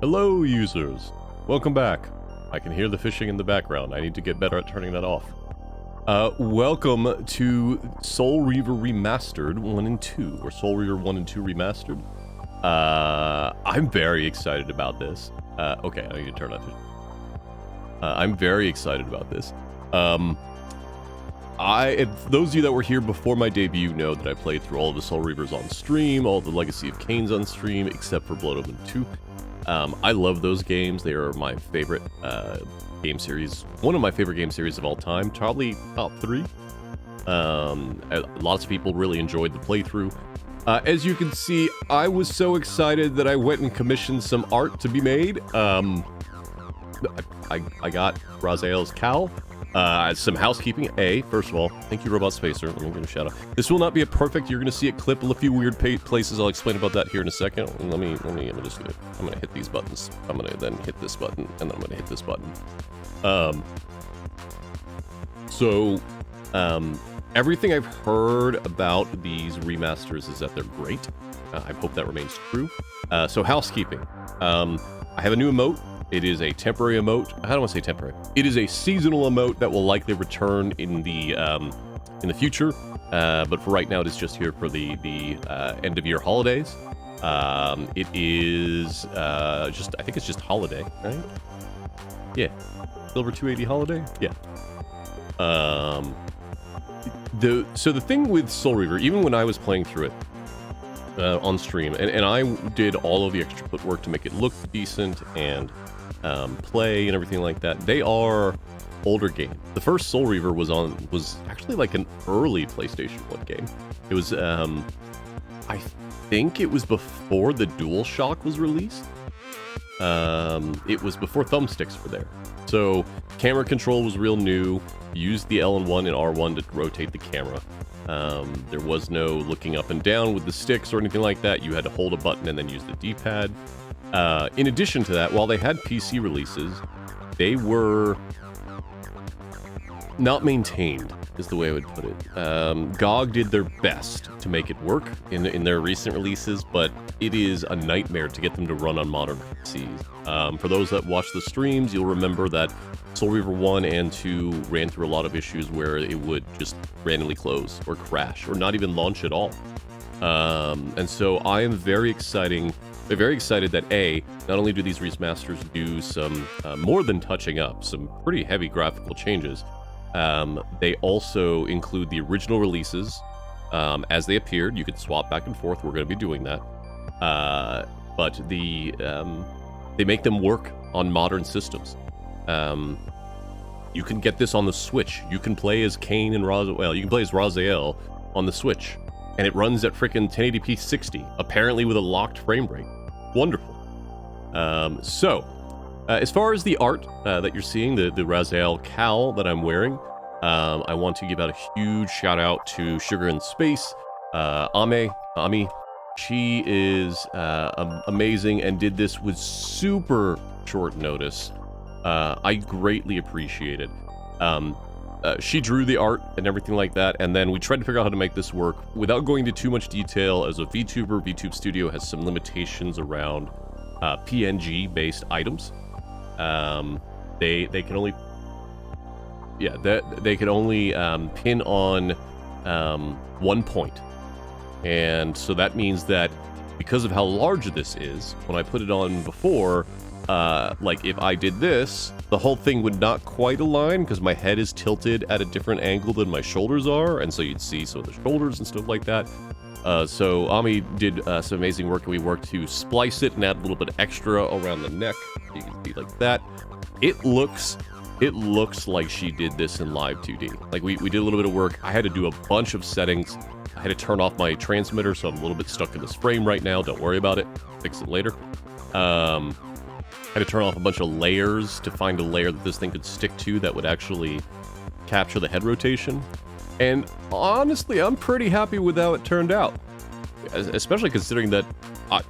Hello, users. Welcome back. I can hear the fishing in the background. I need to get better at turning that off. Welcome to Soul Reaver Remastered 1 and 2, or Soul Reaver 1 and 2 Remastered. I'm very excited about this. Okay, I need to turn on fishing. I'm very excited about this. Those of you that were here before my debut know that I played through all of the Soul Reavers on stream, all of the Legacy of Kains on stream, except for Blood Omen 2. I love those games. They are my favorite game series. One of my favorite game series of all time. Probably top 3. Lots of people really enjoyed the playthrough. As you can see, I was so excited that I went and commissioned some art to be made. I got Raziel's cowl. Some housekeeping. First of all, thank you, Robot Spacer. Let me give a shout out. This will not be a perfect. You're going to see it clip a few weird places. I'll explain about that here in a second. Let me just. I'm going to hit these buttons. I'm going to then hit this button, and then I'm going to hit this button. Everything I've heard about these remasters is that they're great. I hope that remains true. So housekeeping. I have a new emote. It is a temporary emote. I don't want to say temporary. It is a seasonal emote that will likely return in the future. But for right now, it is just here for the end of year holidays. It is I think it's just holiday, right? Yeah, Silver 280 holiday. Yeah. So the thing with Soul Reaver, even when I was playing through it on stream, and I did all of the extra footwork to make it look decent and play and everything like that. They are older games. The first Soul Reaver was actually like an early PlayStation 1 game. It was I think it was before the DualShock was released. It was before thumbsticks were there. So camera control was real new. You used the L and 1 and R1 to rotate the camera. There was no looking up and down with the sticks or anything like that. You had to hold a button and then use the D-pad. In addition to that, while they had PC releases, they were not maintained, is the way I would put it. GOG did their best to make it work in their recent releases, but it is a nightmare to get them to run on modern PCs. For those that watch the streams, you'll remember that Soul Reaver 1 and 2 ran through a lot of issues where it would just randomly close or crash or not even launch at all. And so I am very excited that not only do these remasters do some more than touching up, some pretty heavy graphical changes, they also include the original releases as they appeared. You could swap back and forth. We're going to be doing that. But they make them work on modern systems. You can get this on the Switch. You can play as Kain and Raziel. Well, you can play as Raziel on the Switch, and it runs at frickin' 1080p 60, apparently with a locked frame rate. Wonderful. As far as the art that you're seeing, the Raziel cowl that I'm wearing, I want to give out a huge shout out to Sugar in Space, Ami. She is amazing and did this with super short notice. I greatly appreciate it. She drew the art and everything like that, and then we tried to figure out how to make this work without going into too much detail. As a VTuber, VTube Studio has some limitations around PNG-based items. They can only pin on one point, and so that means that because of how large this is, when I put it on before, like if I did this, the whole thing would not quite align because my head is tilted at a different angle than my shoulders are, and so you'd see some of the shoulders and stuff like that. So Ami did some amazing work, and we worked to splice it and add a little bit extra around the neck. You can see like that. It looks like she did this in live 2D. Like we did a little bit of work. I had to do a bunch of settings. I had to turn off my transmitter, so I'm a little bit stuck in this frame right now. Don't worry about it. Fix it later. I had to turn off a bunch of layers to find a layer that this thing could stick to that would actually capture the head rotation. And honestly, I'm pretty happy with how it turned out. Especially considering that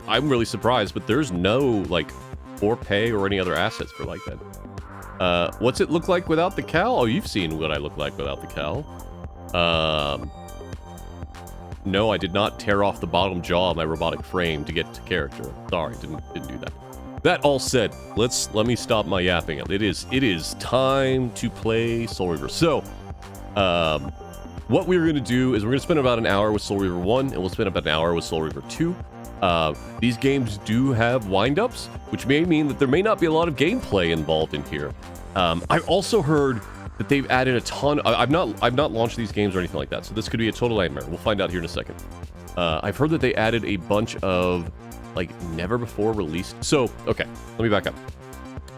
I'm really surprised, but there's no, like, or pay or any other assets for like that. What's it look like without the cowl? Oh, you've seen what I look like without the cowl. No, I did not tear off the bottom jaw of my robotic frame to get to character. Sorry, didn't do that. that all said, let me stop my yapping. It is time to play Soul Reaver. So, what we're going to do is we're going to spend about an hour with Soul Reaver 1, and we'll spend about an hour with Soul Reaver 2. These games do have wind-ups, which may mean that there may not be a lot of gameplay involved in here. I've also heard that they've added a ton. I've not launched these games or anything like that, so this could be a total nightmare. We'll find out here in a second. I've heard that they added a bunch of like never before released. So okay, let me back up.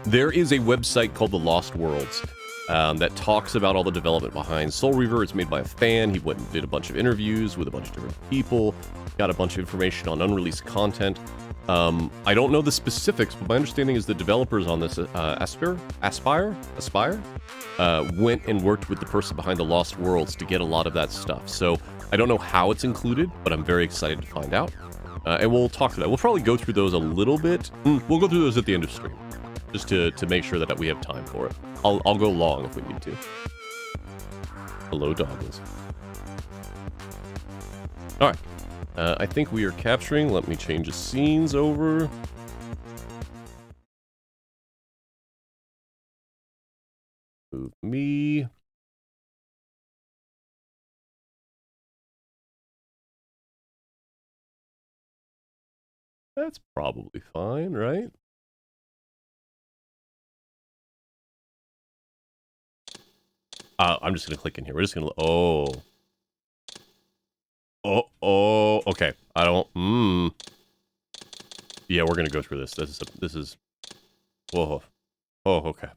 There is a website called The Lost Worlds that talks about all the development behind Soul Reaver. It's made by a fan. He went and did a bunch of interviews with a bunch of different people, got a bunch of information on unreleased content. I don't know the specifics, but my understanding is the developers on this, Aspire, went and worked with the person behind The Lost Worlds to get a lot of that stuff. So I don't know how it's included, but I'm very excited to find out. And we'll talk through that. We'll probably go through those a little bit. We'll go through those at the end of stream, just to make sure that we have time for it. I'll go long if we need to. Hello, doggles. All right. I think we are capturing. Let me change the scenes over. Move me. That's probably fine, right? I'm just gonna click in here. We're just gonna. Oh, okay. I don't. Yeah, we're gonna go through this. This is. Whoa. Oh, okay.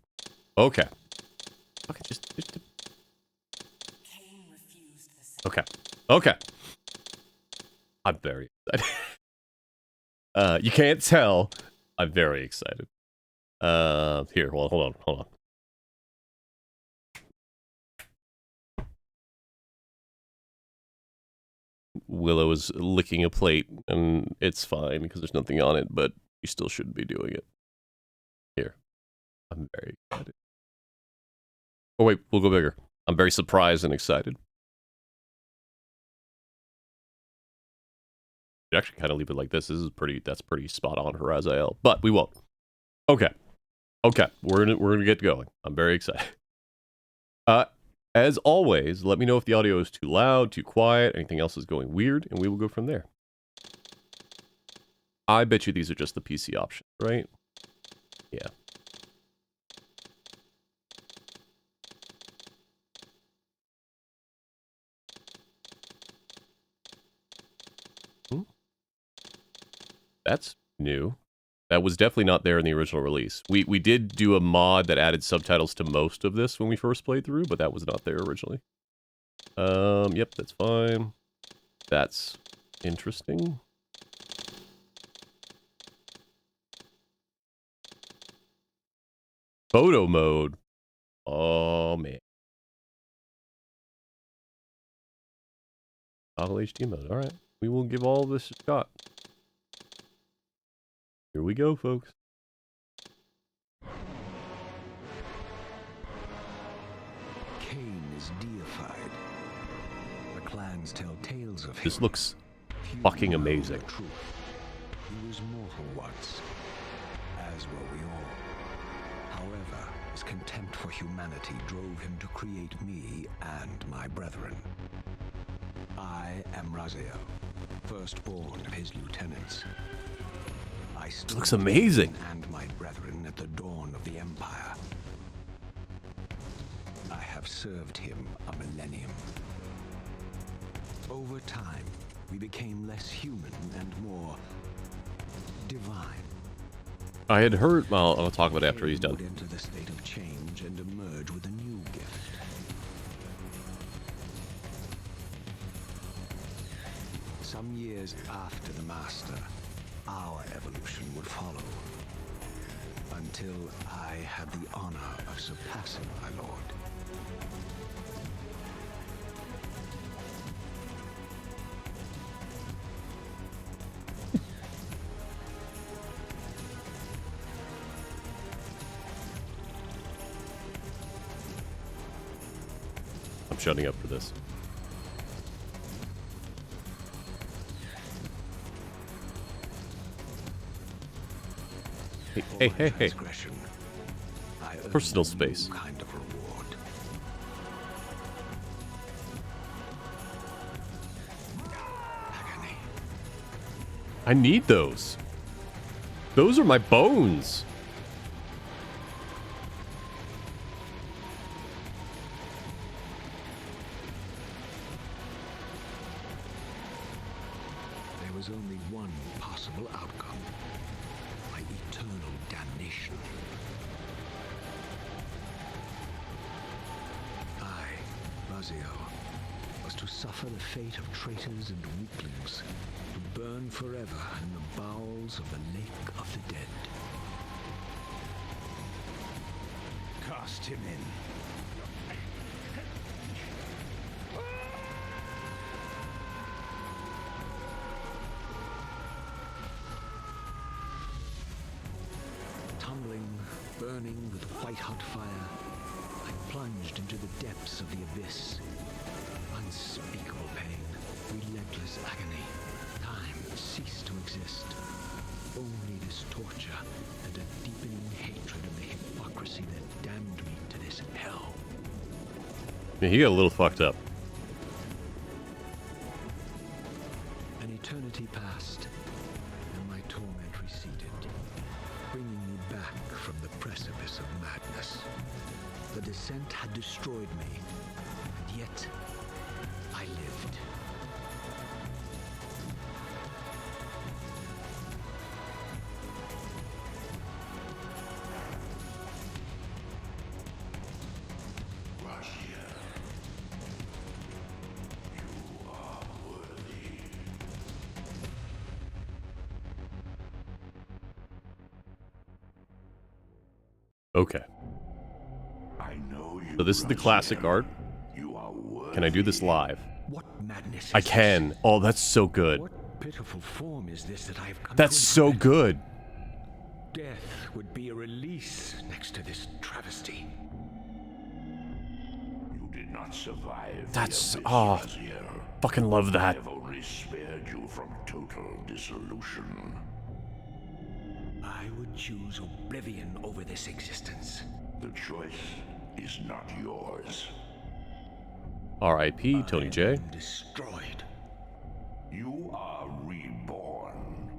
Okay. Okay, just. Okay. Okay. I'm very excited. You can't tell. I'm very excited. Here, well, hold on. Willow is licking a plate, and it's fine because there's nothing on it, but you still shouldn't be doing it. Here. I'm very excited. Oh wait, we'll go bigger. I'm very surprised and excited. You actually kind of leave it like this. That's pretty spot on for Raziel, but we won't. Okay. We're gonna get going. I'm very excited. As always, let me know if the audio is too loud, too quiet, anything else is going weird, and we will go from there. I bet you these are just the PC options, right? Yeah. That's new. That was definitely not there in the original release. We did do a mod that added subtitles to most of this when we first played through, but that was not there originally. Yep, that's fine. That's interesting. Photo mode. Oh, man. Toggle HD mode. All right. We will give all this a shot. Here we go, folks. Cain is deified. The clans tell tales of him. This looks fucking amazing. He was mortal once, as were we all. However, his contempt for humanity drove him to create me and my brethren. I am Raziel, firstborn of his lieutenants. I stood looks amazing. And my brethren at the dawn of the Empire. I have served him a millennium. Over time, we became less human and more divine. I had heard. Well, I'll talk about it after he's done. Would enter the state of change and emerge with a new gift. Some years after the Master, our evolution would follow, until I had the honor of surpassing my lord. I'm shutting up for this. Hey, For hey, my hey. transgression, I earned Personal a new space. kind of reward. Agony. I need those. Those are my bones. There was only one possible outcome. My eternal damnation. I, Raziel, was to suffer the fate of traitors and weaklings, to burn forever in the bowels of the Lake of the Dead. Cast him in. Tumbling, burning with white-hot fire, I plunged into the depths of the abyss. Unspeakable pain, relentless agony. Time ceased to exist. Only this torture and a deepening hatred of the hypocrisy that damned me to this hell. Yeah, he got a little fucked up. An eternity passed, and my torment receded, bringing me back from the precipice of madness. The descent had destroyed me, and yet I lived. Okay. So this is the classic art. Can I do this live? What madness is I can. this? Oh, that's so good. What pitiful form is this that I have come That's to so inhabit? good. Death would be a release next to this travesty. You did not survive. That's- the abyss, oh. Raziel. Fucking love I that. have only spared you from total dissolution. I would choose oblivion over this existence. The choice is not yours. R.I.P. Tony J. I am destroyed. You are reborn.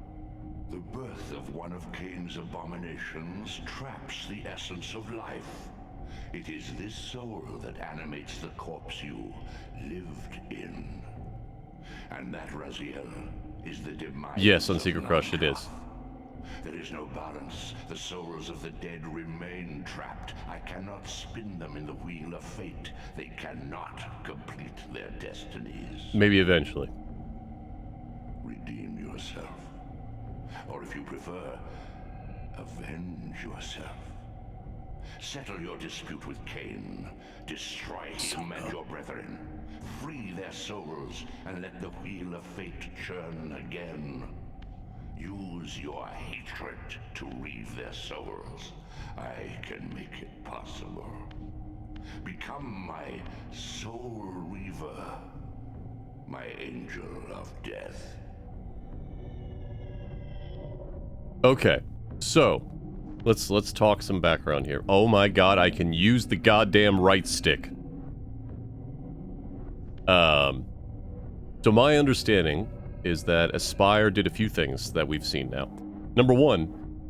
The birth of one of Cain's abominations traps the essence of life. It is this soul that animates the corpse you lived in. And that, Raziel, is the demise. Yes, on of Secret Crush it Nightpath. is. There is no balance. The souls of the dead remain trapped. I cannot spin them in the wheel of fate. They cannot complete their destinies. Maybe eventually. Redeem yourself. Or if you prefer, avenge yourself. Settle your dispute with Cain. Destroy him and your brethren. Free their souls and let the wheel of fate churn again. Use your hatred to reave their souls. I can make it possible. Become my Soul Reaver, my angel of death. Okay, so let's talk some background here. Oh my god, I can use the goddamn right stick. So my understanding is that Aspyr did a few things that we've seen now. Number one,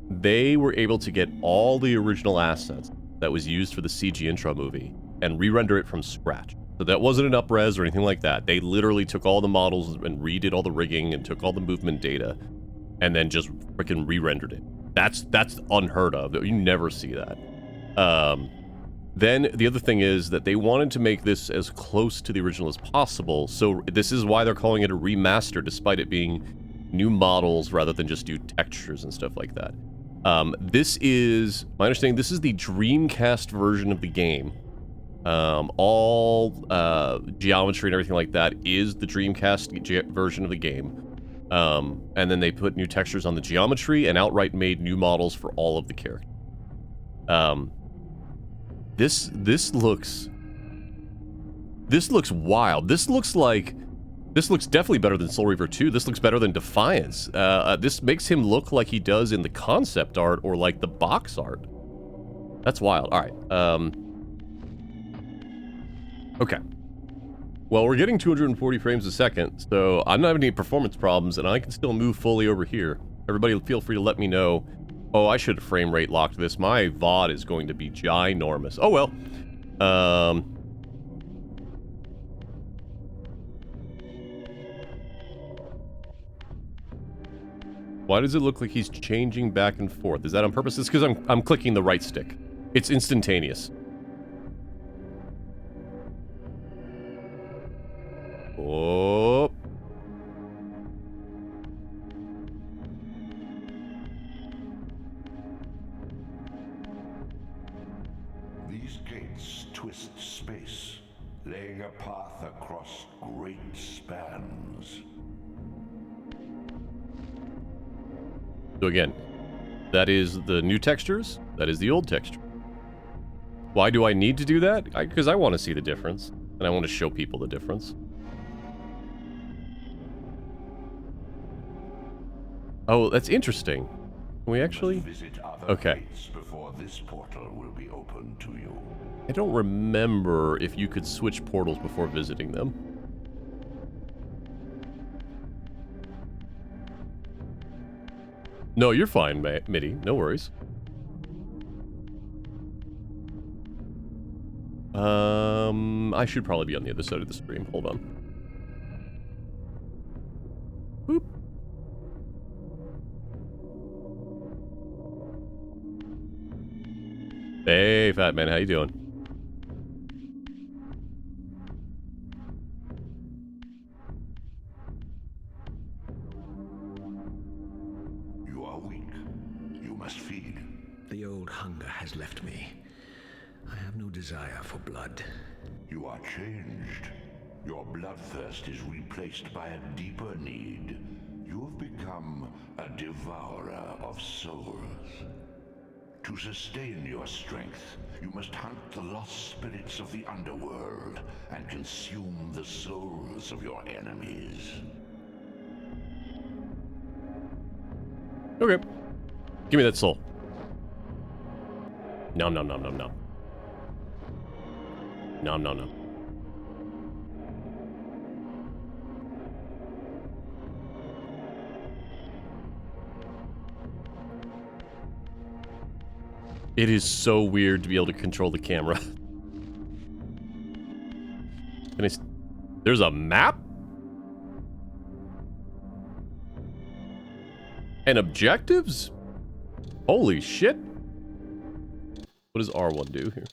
they were able to get all the original assets that was used for the CG intro movie and re-render it from scratch. So that wasn't an up-res or anything like that. They literally took all the models and redid all the rigging and took all the movement data and then just freaking re-rendered it. That's unheard of. You never see that. Then the other thing is that they wanted to make this as close to the original as possible, so this is why they're calling it a remaster, despite it being new models rather than just new textures and stuff like that. This is, my understanding, this is the Dreamcast version of the game. All geometry and everything like that is the Dreamcast version of the game. And then they put new textures on the geometry and outright made new models for all of the characters. This looks wild. This looks This looks definitely better than Soul Reaver 2. This looks better than Defiance. This makes him look like he does in the concept art or like the box art. That's wild. All right. Okay. Well, we're getting 240 frames a second, so I'm not having any performance problems, and I can still move fully over here. Everybody feel free to let me know. Oh, I should have frame rate locked this. My VOD is going to be ginormous. Oh, well. Why does it look like he's changing back and forth? Is that on purpose? It's because I'm clicking the right stick. It's instantaneous. Oh. These gates twist space, laying a path across great spans. So again, that is the new textures, that is the old texture. Why do I need to do that? Because I want to see the difference, and I want to show people the difference. Oh, that's interesting. Can we actually? Okay. Before this portal will be open to you. I don't remember if you could switch portals before visiting them. No, you're fine, Mitty. No worries. I should probably be on the other side of the stream. Hold on. Boop. Hey, fat man, how you doing? You are weak. You must feed. The old hunger has left me. I have no desire for blood. You are changed. Your bloodthirst is replaced by a deeper need. You have become a devourer of souls. To sustain your strength, you must hunt the lost spirits of the underworld and consume the souls of your enemies. Okay. Give me that soul. Nom nom nom nom nom. Nom nom nom. It is so weird to be able to control the camera. And there's a map? And objectives? Holy shit. What does R1 do here?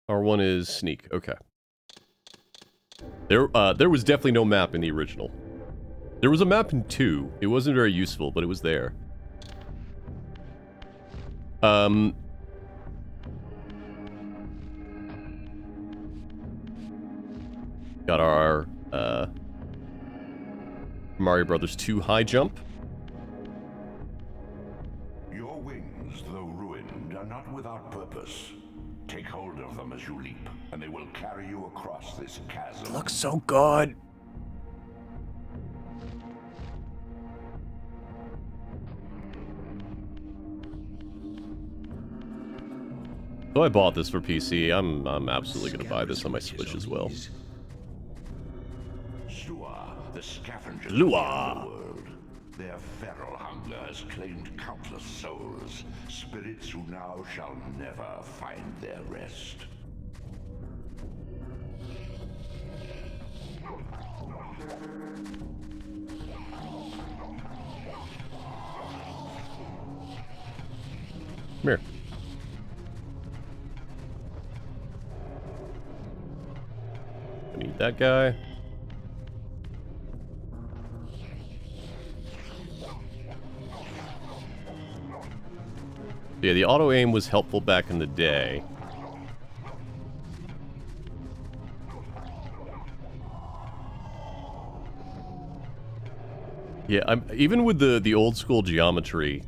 R1 is sneak. Okay. There was definitely no map in the original. There was a map in 2. It wasn't very useful, but it was there. Got our Mario Brothers 2 high jump. Your wings, though ruined, are not without purpose. Take hold of them as you leap, and they will carry you across this chasm. Looks so good. So I bought this for PC. I'm absolutely gonna buy this on my Switch as well. The scavengers Lua. of the world. Their feral hunger has claimed countless souls, spirits who now shall never find their rest. Come here. I need that guy. Yeah, the auto aim was helpful back in the day. Yeah, even with the old school geometry,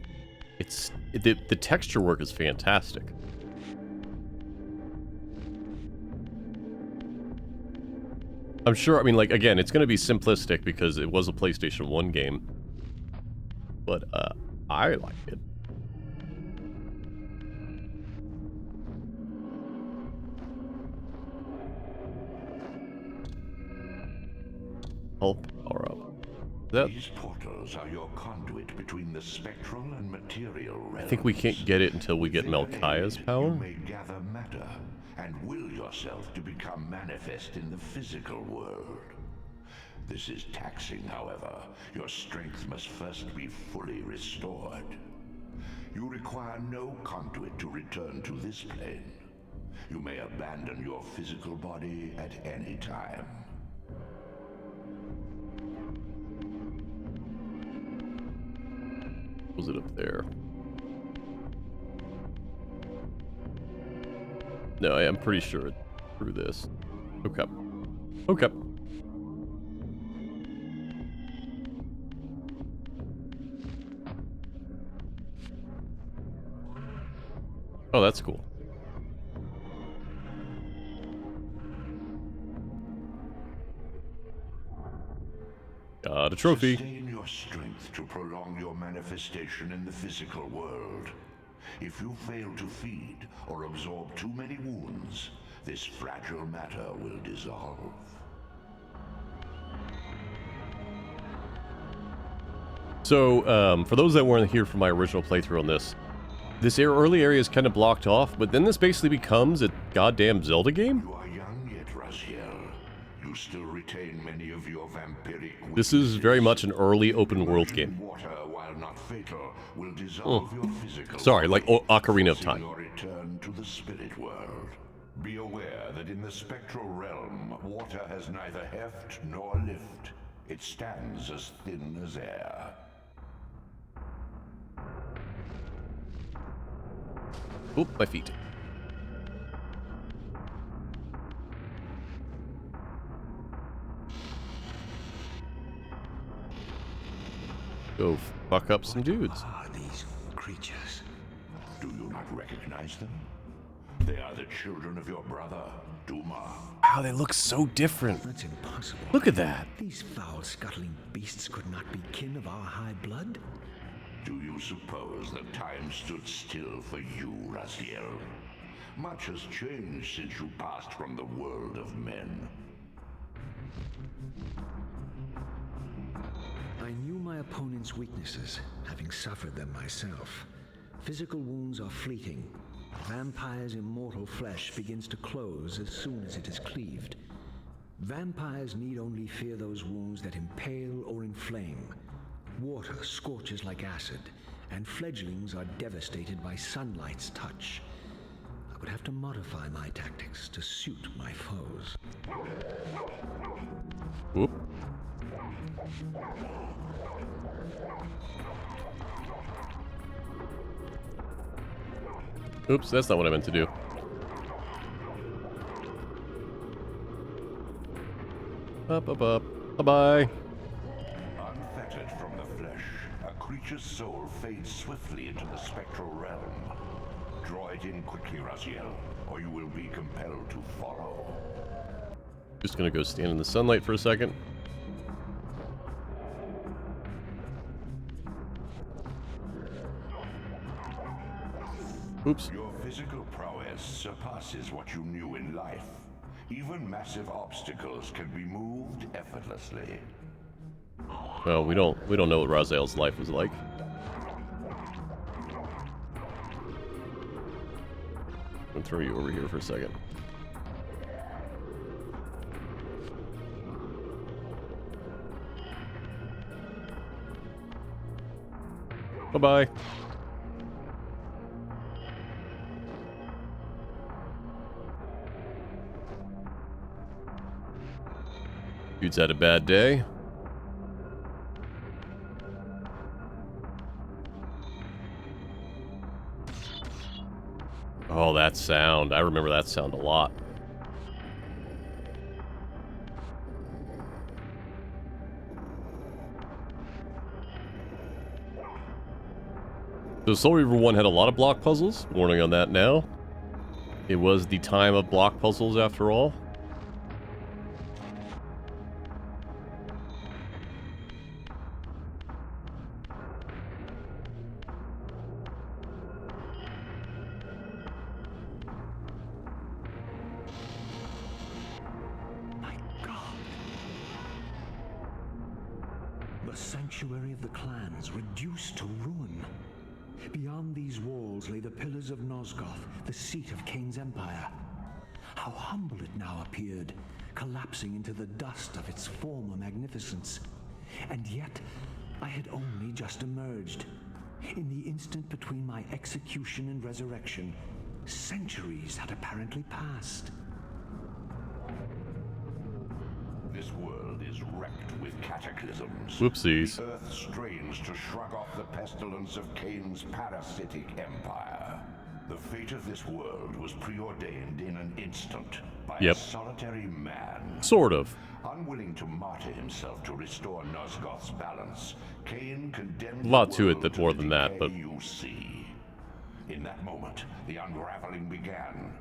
the texture work is fantastic. I'm sure, I mean, like, again, it's going to be simplistic because it was a PlayStation 1 game. But, I like it. Health power up. These portals are your conduit between the spectral and material realms. I think we can't get it until we get Melchiah's power. You may gather matter and will yourself to become manifest in the physical world. This is taxing, however. Your strength must first be fully restored. You require no conduit to return to this plane. You may abandon your physical body at any time. Was it up there? No, I am pretty sure it's through this. Okay. Okay. Oh, that's cool. Got a trophy. Sustain your strength to prolong your manifestation in the physical world. If you fail to feed or absorb too many wounds, this fragile matter will dissolve. So, for those that weren't here for my original playthrough on this early area is kind of blocked off, but then this basically becomes a goddamn Zelda game? You are young yet, Raziel. You still retain many of your vampiric weaknesses. This is very much an early open world game. Water, while not fatal, will dissolve your physical. Sorry, like Ocarina of Time. Your return to the spirit world. Be aware that in the spectral realm, water has neither heft nor lift. It stands as thin as air. Oop, my feet. Go fuck up some dudes. Ah, these creatures. Do you not recognize them? They are the children of your brother, Duma. Wow, they look so different. That's impossible. Look at that. These foul, scuttling beasts could not be kin of our high blood. Do you suppose that time stood still for you, Raziel? Much has changed since you passed from the world of men. I knew my opponent's weaknesses, having suffered them myself. Physical wounds are fleeting. Vampire's immortal flesh begins to close as soon as it is cleaved. Vampires need only fear those wounds that impale or inflame. Water scorches like acid, and fledglings are devastated by sunlight's touch. I would have to modify my tactics to suit my foes. Whoop. Oops, that's not what I meant to do. Up, up, up. Bye-bye. Unfettered from the flesh, a creature's soul fades swiftly into the spectral realm. Draw it in quickly, Raziel, or you will be compelled to follow. Just gonna go stand in the sunlight for a second. Oops. Your physical prowess surpasses what you knew in life. Even massive obstacles can be moved effortlessly. Well, we don't know what Raziel's life was like. I'm gonna throw you over here for a second. Bye-bye. Dude's had a bad day. Oh, that sound. I remember that sound a lot. So Soul Reaver 1 had a lot of block puzzles. Warning on that now. It was the time of block puzzles after all. A sanctuary of the clans reduced to ruin. Beyond these walls lay the pillars of Nosgoth, the seat of Kain's empire. How humble it now appeared, collapsing into the dust of its former magnificence. And yet, I had only just emerged. In the instant between my execution and resurrection, centuries had apparently passed. This world is wrecked with cataclysms. Whoopsies. The Earth strains to shrug off the pestilence of Kain's parasitic empire. The fate of this world was preordained in an instant by a solitary man. Sort of. Unwilling to martyr himself to restore Nosgoth's balance, Kain condemned A lot the to it world that more the than that, but decay you see. In that moment, the unraveling began.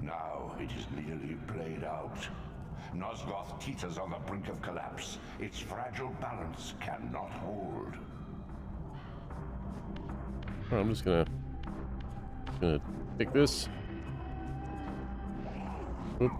Now it is nearly played out. Nosgoth teeters on the brink of collapse. Its fragile balance cannot hold. I'm just gonna take this. Oop.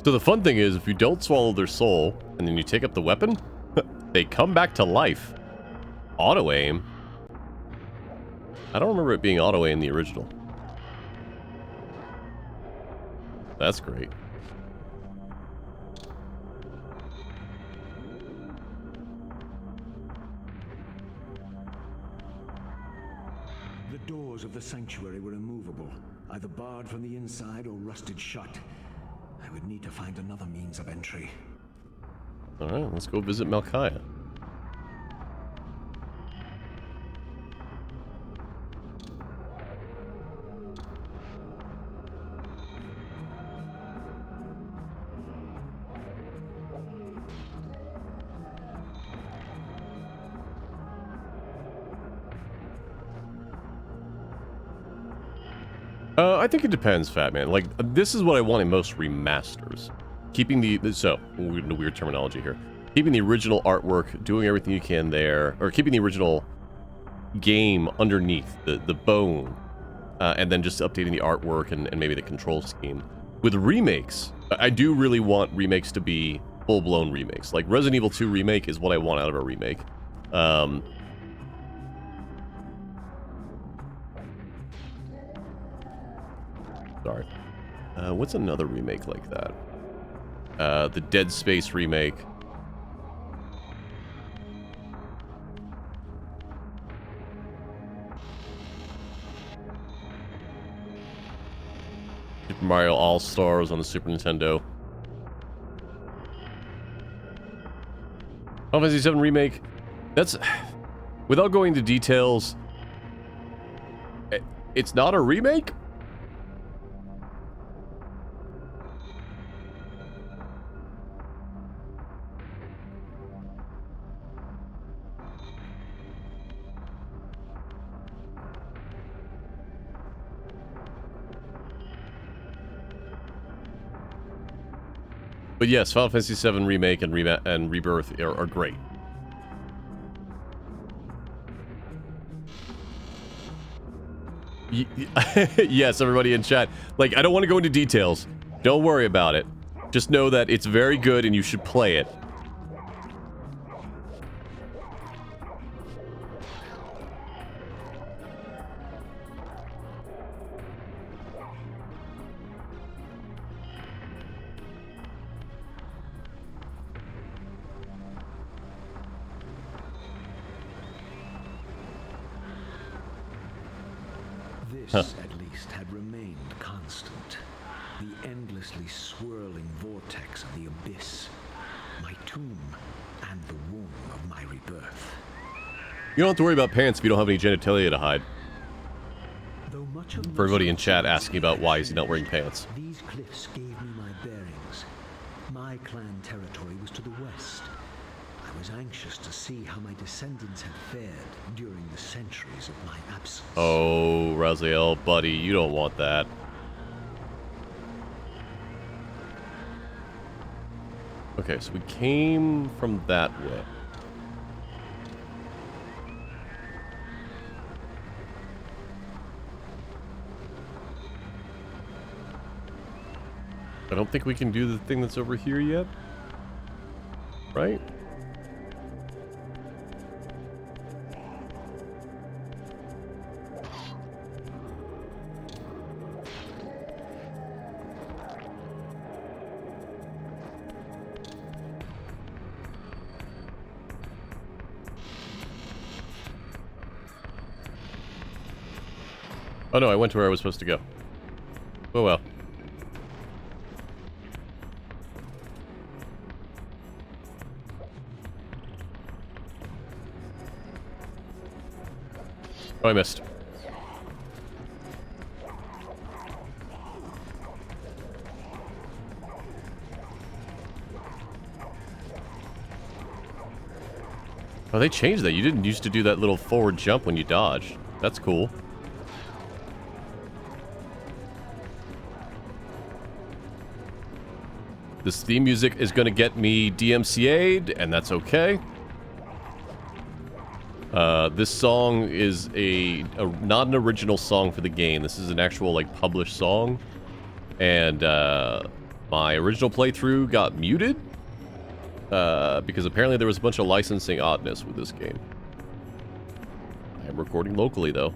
So the fun thing is, if you don't swallow their soul, and then you take up the weapon, they come back to life. Auto-aim? I don't remember it being auto-aim in the original. That's great. The doors of the sanctuary were immovable, either barred from the inside or rusted shut. I would need to find another means of entry. Alright, let's go visit Malkaya. I think it depends, Fat Man. Like, this is what I want in most remasters. Keeping so, weird terminology here. Keeping the original artwork, doing everything you can there, or keeping the original game underneath, the bone, and then just updating the artwork and maybe the control scheme. With remakes, I do really want remakes to be full-blown remakes. Like, Resident Evil 2 Remake is what I want out of a remake. Sorry. What's another remake like that? The Dead Space remake. Super Mario All-Stars on the Super Nintendo. Final Fantasy VII Remake. That's... Without going into details... It's not a remake? But yes, Final Fantasy VII Remake and Rebirth are great. Yes, everybody in chat. Like, I don't want to go into details. Don't worry about it. Just know that it's very good and you should play it. This, at least, had remained constant. The endlessly swirling vortex of the abyss. My tomb and the womb of my rebirth. You don't have to worry about pants if you don't have any genitalia to hide. Though much of For everybody in chat asking about why is he not wearing pants. These cliffs gave me my bearings. My clan territory was to the west. I was anxious to see how my descendants had fared during the centuries of my absence. Oh, Raziel, buddy, you don't want that. Okay, so we came from that way. I don't think we can do the thing that's over here yet. Right? Oh no, I went to where I was supposed to go. Oh well. Oh, I missed. Oh, they changed that. You didn't used to do that little forward jump when you dodged. That's cool. This theme music is going to get me DMCA'd, and that's okay. This song is not an original song for the game. This is an actual, like, published song. And, my original playthrough got muted. Because apparently there was a bunch of licensing oddness with this game. I am recording locally, though.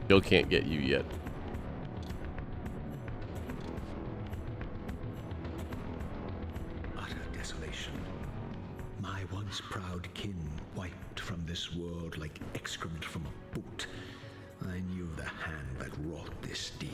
Still can't get you yet. Utter desolation. My once proud kin wiped from this world like excrement from a boot. I knew the hand that wrought this deed.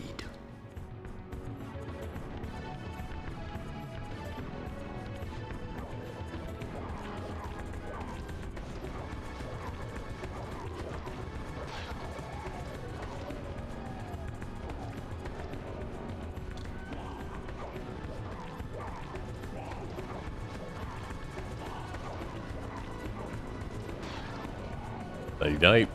Night.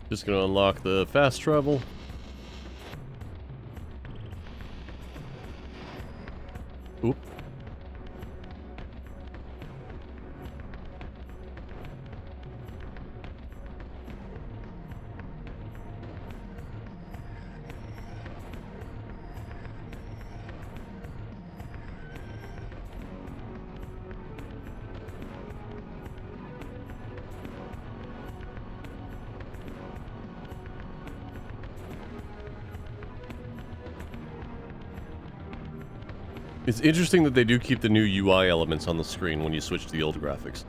Just gonna unlock the fast travel. Oop. It's interesting that they do keep the new UI elements on the screen when you switch to the old graphics.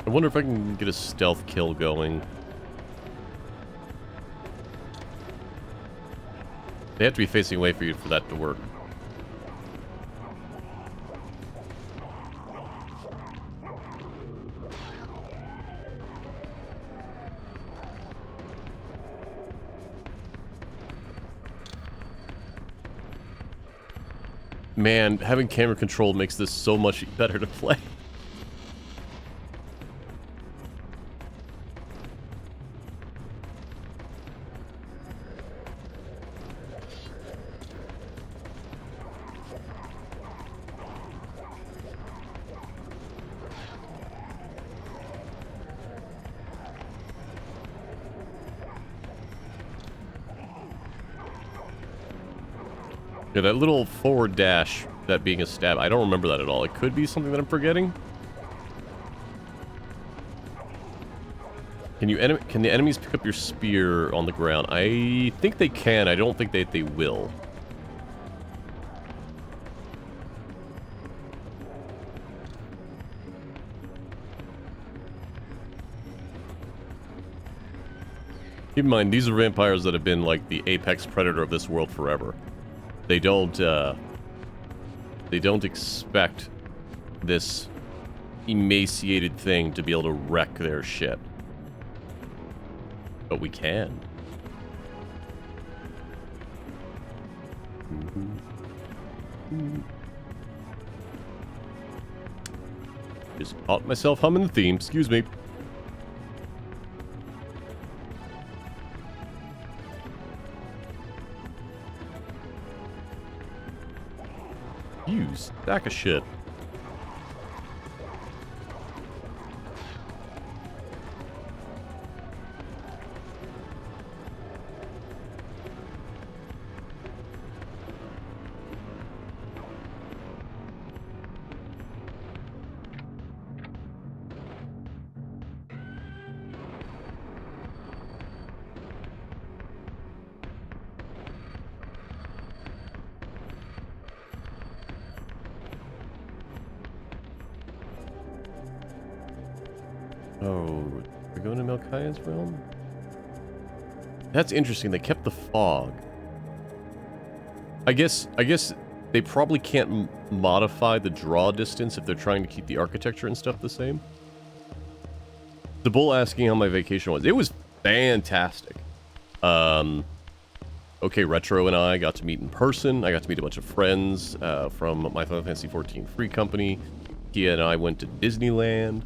I wonder if I can get a stealth kill going. They have to be facing away for you for that to work. Man, having camera control makes this so much better to play. Yeah, that little forward dash, that being a stab, I don't remember that at all. It could be something that I'm forgetting. Can the enemies pick up your spear on the ground? I think they can. I don't think they will. Keep in mind, these are vampires that have been like the apex predator of this world forever. They don't expect this emaciated thing to be able to wreck their shit. But we can. Just caught myself humming the theme, excuse me. You stack of shit. Oh, we're going to Melchiah's realm? That's interesting. They kept the fog. I guess they probably can't modify the draw distance if they're trying to keep the architecture and stuff the same. The bull asking how my vacation was. It was fantastic. Okay, Retro and I got to meet in person. I got to meet a bunch of friends from my Final Fantasy XIV Free Company. Kia and I went to Disneyland.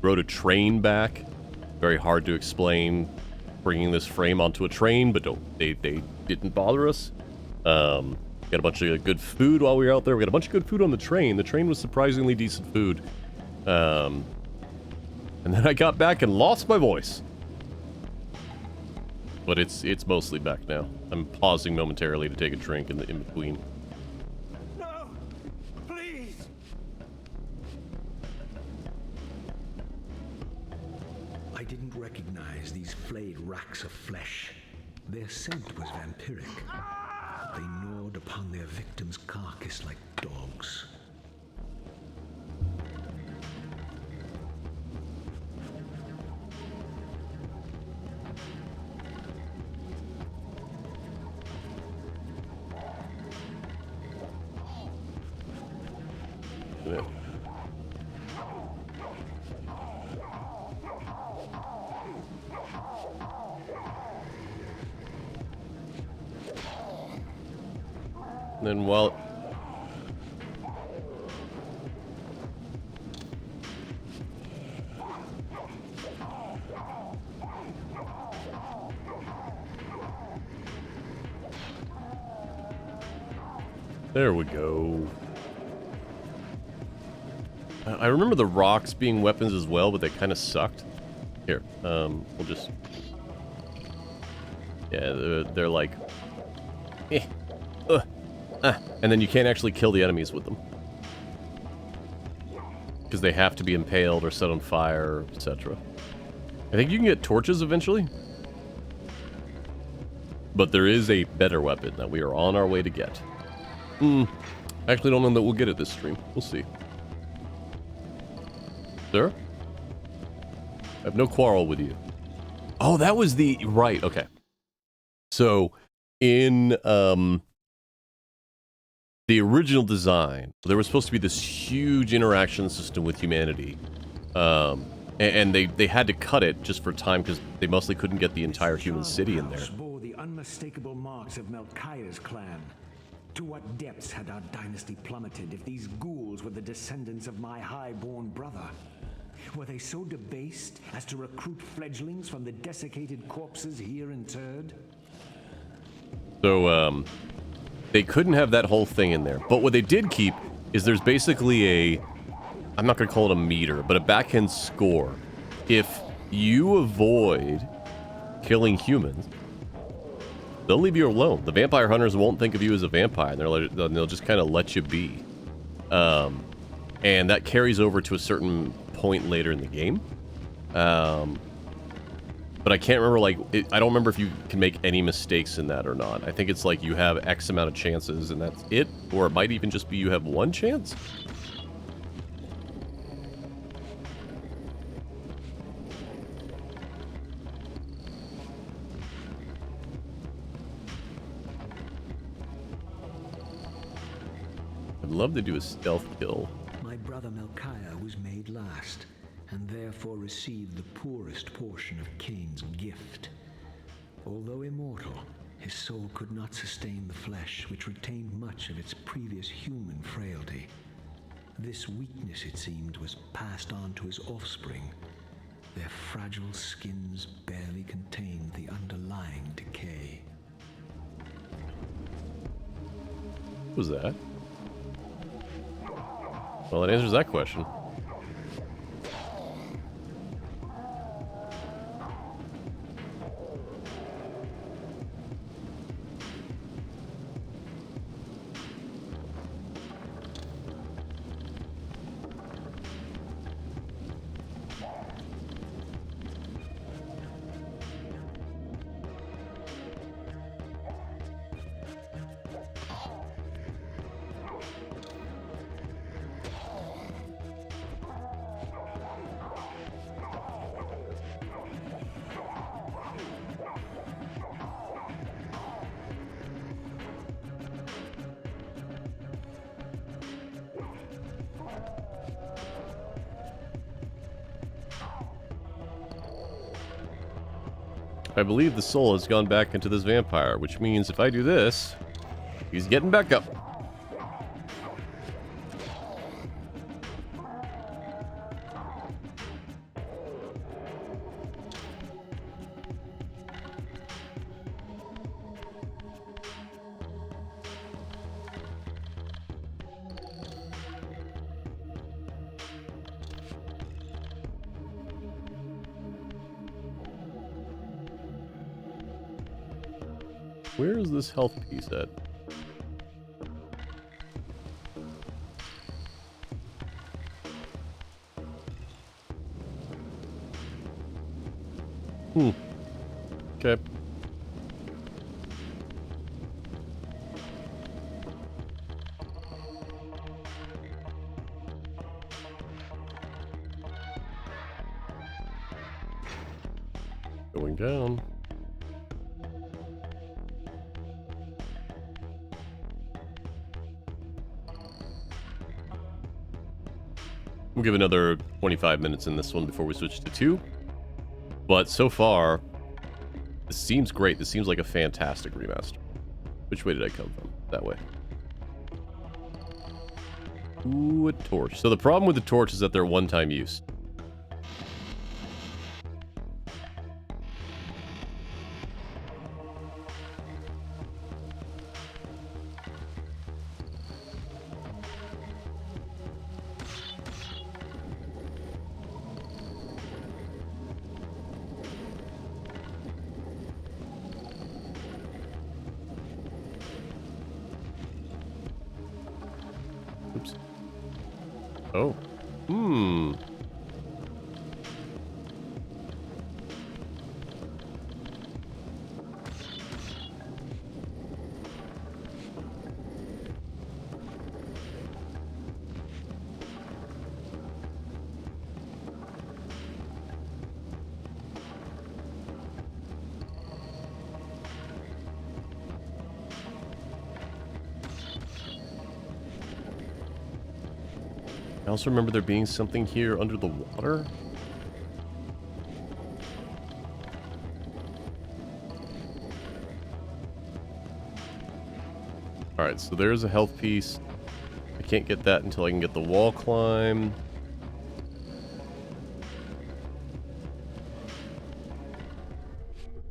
Rode a train back. Very hard to explain bringing this frame onto a train, but they didn't bother us. Got a bunch of good food while we were out there. We got a bunch of good food on the train. The train was surprisingly decent food. And then I got back and lost my voice. But it's mostly back now. I'm pausing momentarily to take a drink in between. No! Please! I didn't recognize these flayed racks of flesh. Their scent was vampiric. They gnawed upon their victim's carcass like dogs. Yeah. And then while there we go. I remember the rocks being weapons as well, but they kind of sucked. Here, we'll just... Yeah, they're like... and then you can't actually kill the enemies with them. Because they have to be impaled or set on fire, etc. I think you can get torches eventually. But there is a better weapon that we are on our way to get. I actually don't know that we'll get it this stream. We'll see. Sir? I have no quarrel with you. Oh, that was the... Right, okay. So, in the original design, there was supposed to be this huge interaction system with humanity. And they had to cut it just for time because they mostly couldn't get the entire human city in there. Bore the unmistakable marks of Melchiah's clan. To what depths had our dynasty plummeted if these ghouls were the descendants of my high-born brother? Were they so debased as to recruit fledglings from the desiccated corpses here interred? So, they couldn't have that whole thing in there. But what they did keep is there's basically a... I'm not going to call it a meter, but a backhand score. If you avoid killing humans, they'll leave you alone. The vampire hunters won't think of you as a vampire. They'll just kind of let you be. And that carries over to a certain point later in the game. But I can't remember, like, I don't remember if you can make any mistakes in that or not. I think it's like you have X amount of chances and that's it. Or it might even just be you have one chance. I'd love to do a stealth kill. My brother Melchiah was made last, and therefore received the poorest portion of Cain's gift. Although immortal, his soul could not sustain the flesh, which retained much of its previous human frailty. This weakness, it seemed, was passed on to his offspring. Their fragile skins barely contained the underlying decay. What was that? Well, that answers that question. I believe the soul has gone back into this vampire, which means if I do this, he's getting back up. Where is this health piece at? Okay. Going down. We'll give another 25 minutes in this one before we switch to 2. But so far, this seems great. This seems like a fantastic remaster. Which way did I come from? That way. Ooh, a torch. So the problem with the torch is that they're one-time use. Oops. Oh. I also remember there being something here under the water. Alright, so there's a health piece. I can't get that until I can get the wall climb.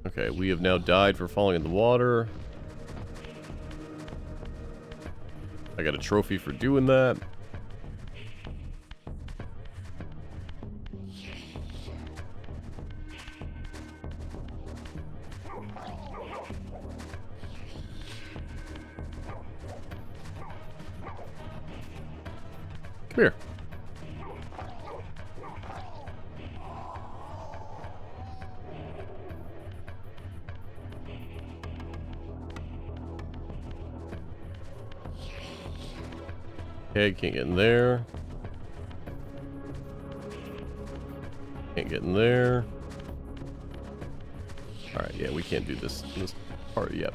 Okay, we have now died for falling in the water. I got a trophy for doing that. Come here. Okay, can't get in there. Can't get in there. Alright, yeah, we can't do this part yet.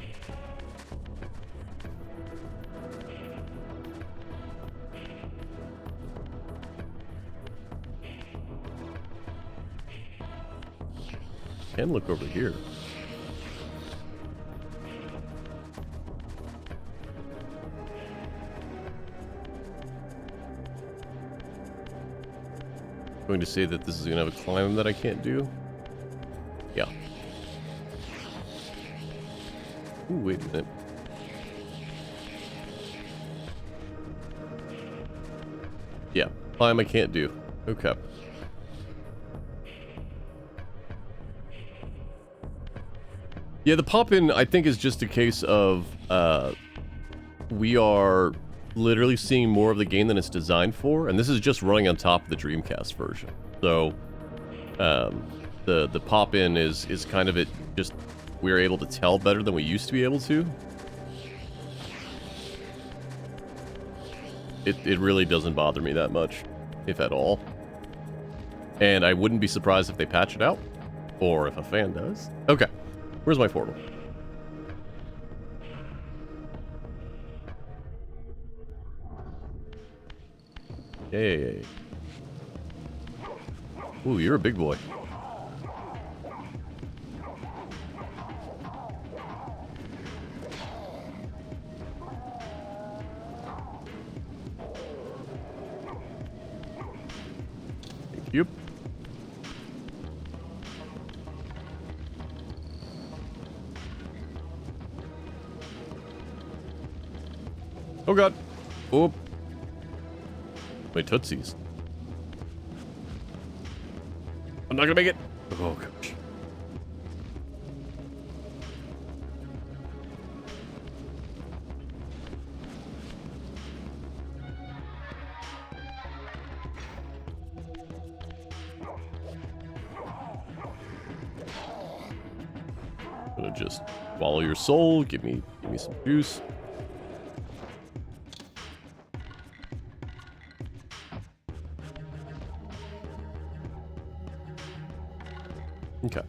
Can look over here. Going to say that this is going to have a climb that I can't do. Yeah. Ooh, wait a minute. Yeah, climb I can't do. Okay. Yeah, the pop-in, I think, is just a case of, we are literally seeing more of the game than it's designed for, and this is just running on top of the Dreamcast version. So, the pop-in is kind of it, just, we're able to tell better than we used to be able to. It really doesn't bother me that much, if at all. And I wouldn't be surprised if they patch it out, or if a fan does. Okay. Where's my portal? Yay. Ooh, you're a big boy. Thank you. Oh god. Oh. My tootsies. I'm not gonna make it. Oh gosh. Gonna just follow your soul. Give me some juice. Okay.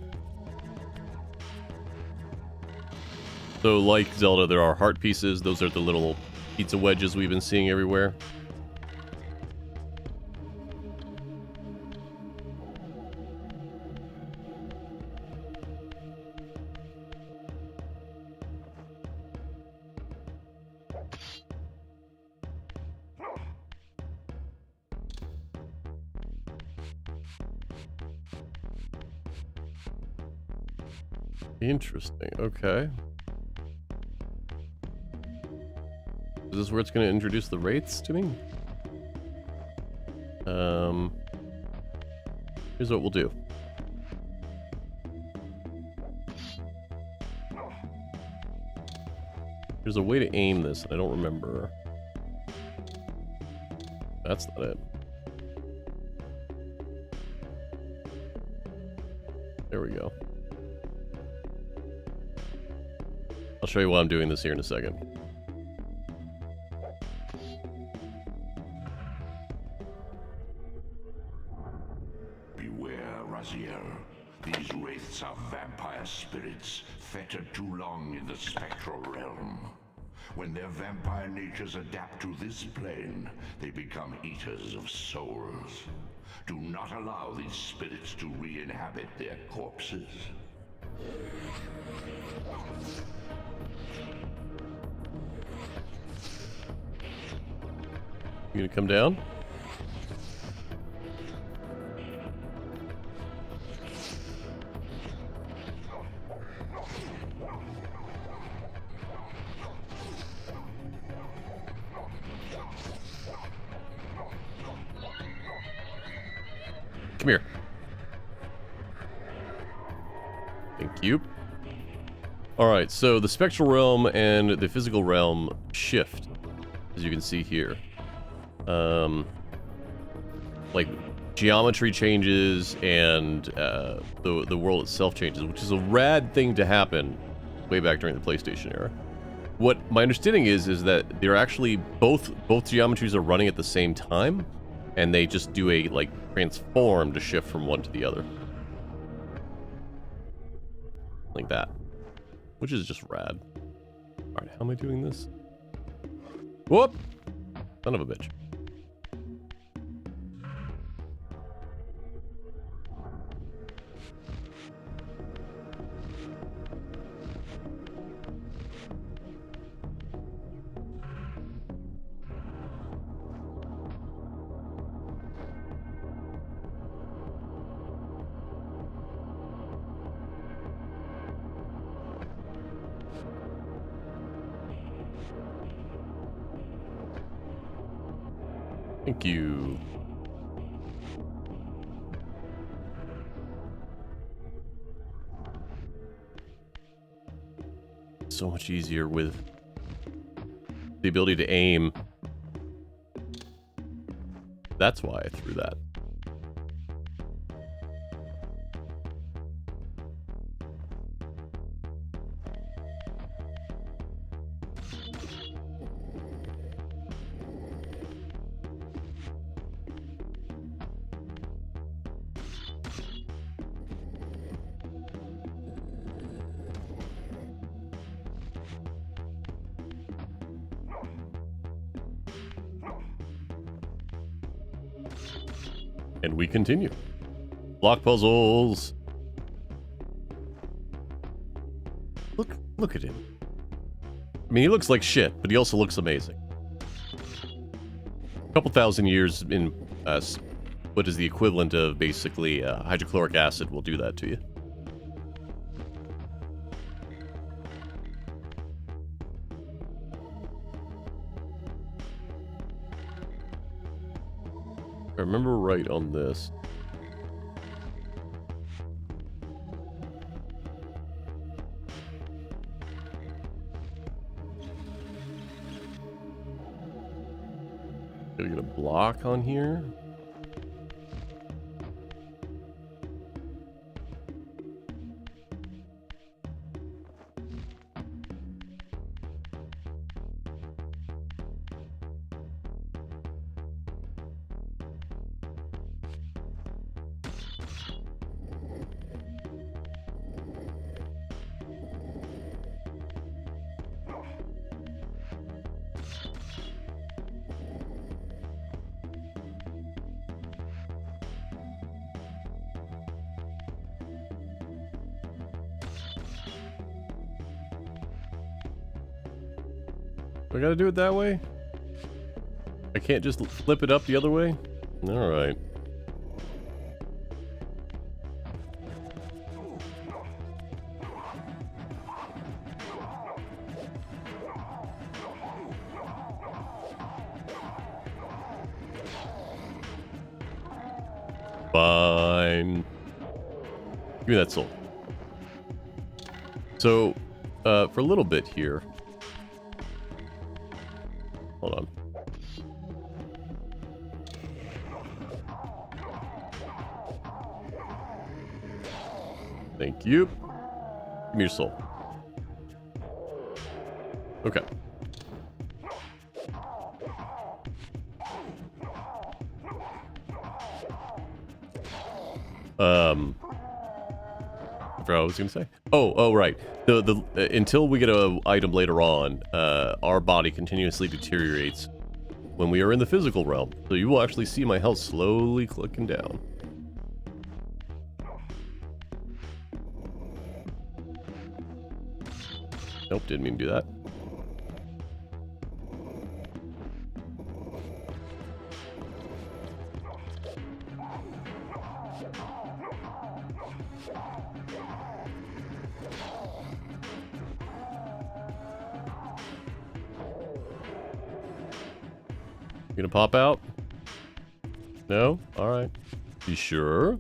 So, like Zelda, there are heart pieces. Those are the little pizza wedges we've been seeing everywhere. Interesting. Okay. Is this where it's going to introduce the wraiths to me? Here's what we'll do. There's a way to aim this, and I don't remember. That's not it. There we go. I'll show you why I'm doing this here in a second. Beware, Raziel. These wraiths are vampire spirits, fettered too long in the spectral realm. When their vampire natures adapt to this plane, they become eaters of souls. Do not allow these spirits to re-inhabit their corpses. You gonna come down? Come here. Thank you. Alright, so the spectral realm and the physical realm shift, as you can see here. like geometry changes and the world itself changes, which is a rad thing to happen way back during the PlayStation era. What my understanding is that they're actually both geometries are running at the same time, and they just do a like transform to shift from one to the other, like that, which is just rad. All right, how am I doing this? Whoop! Son of a bitch. Thank you. So much easier with the ability to aim. That's why I threw that. And we continue. Block puzzles. Look at him. I mean, he looks like shit, but he also looks amazing. A couple thousand years in what is the equivalent of basically hydrochloric acid will do that to you. If I remember right on this. Gotta get a block on here. I gotta do it that way? I can't just flip it up the other way? Alright. Fine. Give me that soul. So, for a little bit here. Hold on. Thank you. Give me your soul. Okay. I forgot what I was gonna say. Oh, right. The until we get an item later on, our body continuously deteriorates when we are in the physical realm. So you will actually see my health slowly clicking down. Nope, didn't mean to do that. You gonna pop out? No? Alright. You sure?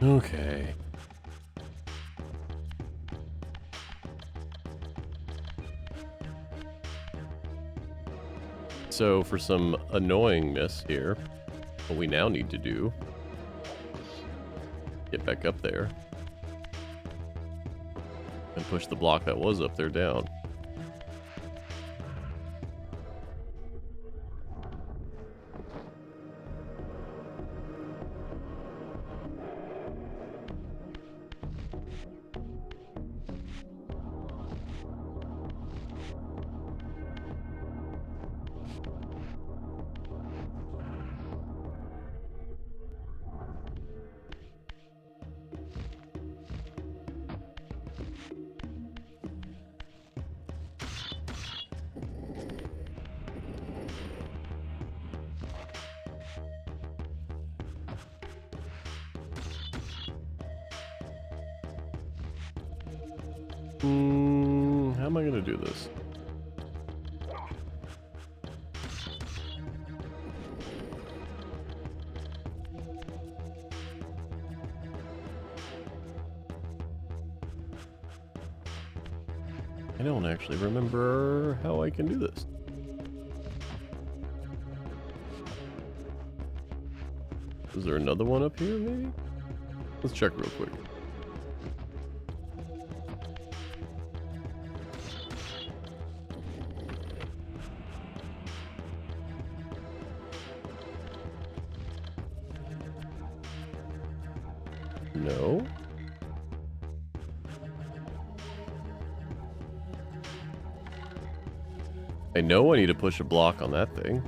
Okay. So for some annoyingness here, what we now need to do, get back up there and push the block that was up there down. How am I gonna do this? I don't actually remember how I can do this. Is there another one up here, maybe? Let's check real quick. No. I know I need to push a block on that thing.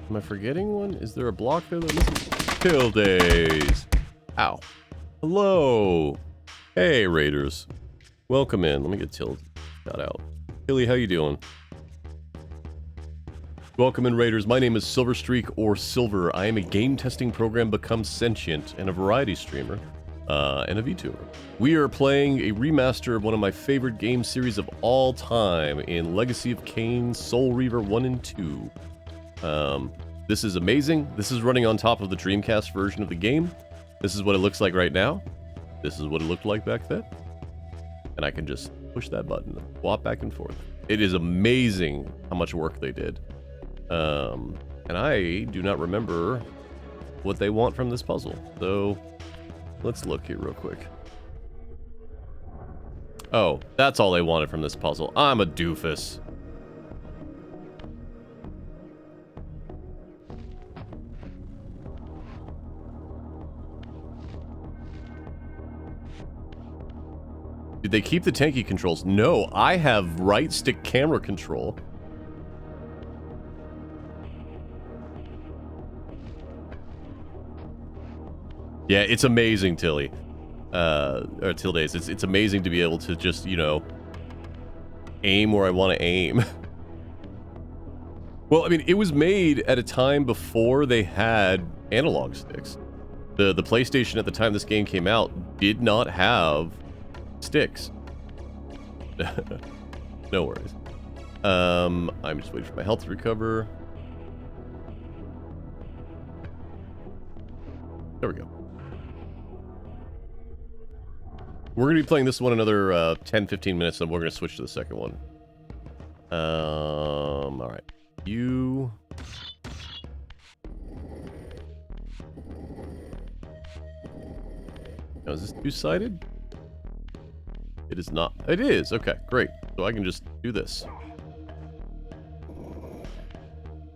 Am I forgetting one? Is there a block there that misses? Kill days. Ow. Hello. Hey, Raiders. Welcome in. Let me get Till shout out. Tilly, how you doing? Welcome in, Raiders. My name is Silverstreak or Silver. I am a game testing program become sentient and a variety streamer and a VTuber. We are playing a remaster of one of my favorite game series of all time in Legacy of Kain, Soul Reaver 1 and 2. This is amazing. This is running on top of the Dreamcast version of the game. This is what it looks like right now. This is what it looked like back then. And I can just push that button and swap back and forth. It is amazing how much work they did. And I do not remember what they want from this puzzle. So let's look here real quick. Oh, that's all they wanted from this puzzle. I'm a doofus. Did they keep the tanky controls? No, I have right stick camera control. Yeah, it's amazing, Tilly. Or Tildays. It's amazing to be able to just, you know, aim where I want to aim. Well, I mean, it was made at a time before they had analog sticks. The PlayStation at the time this game came out did not have sticks. No worries. I'm just waiting for my health to recover. There we go. We're going to be playing this one another 10-15 minutes, and we're going to switch to the second one. Alright. You... Now, is this two-sided? It is not. It is! Okay, great. So I can just do this.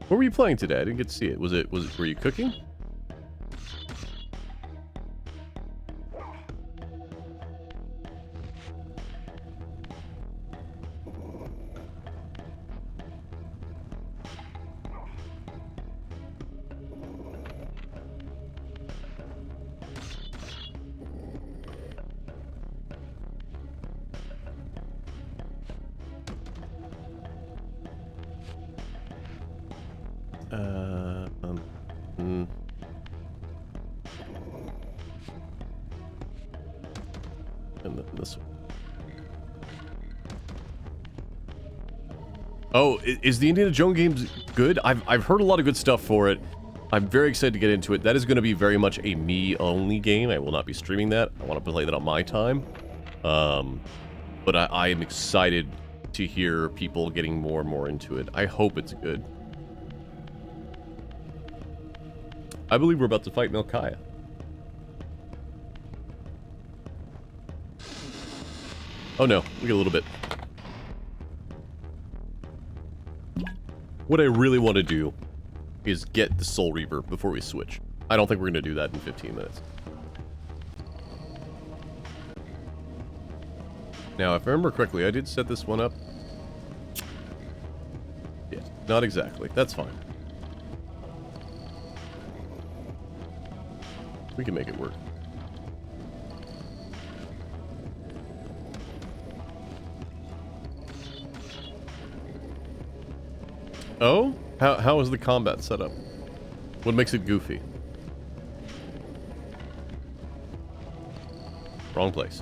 What were you playing today? I didn't get to see it. Were you cooking? Jones. Oh, is the Indiana Jones games good? I've heard a lot of good stuff for it. I'm very excited to get into it. That is going to be very much a me-only game. I will not be streaming that. I want to play that on my time. But I am excited to hear people getting more and more into it. I hope it's good. I believe we're about to fight Melchiah. Oh no, we get a little bit. What I really want to do is get the Soul Reaver before we switch. I don't think we're going to do that in 15 minutes. Now, if I remember correctly, I did set this one up. Yeah, not exactly. That's fine. We can make it work. Oh? How is the combat set up? What makes it goofy? Wrong place.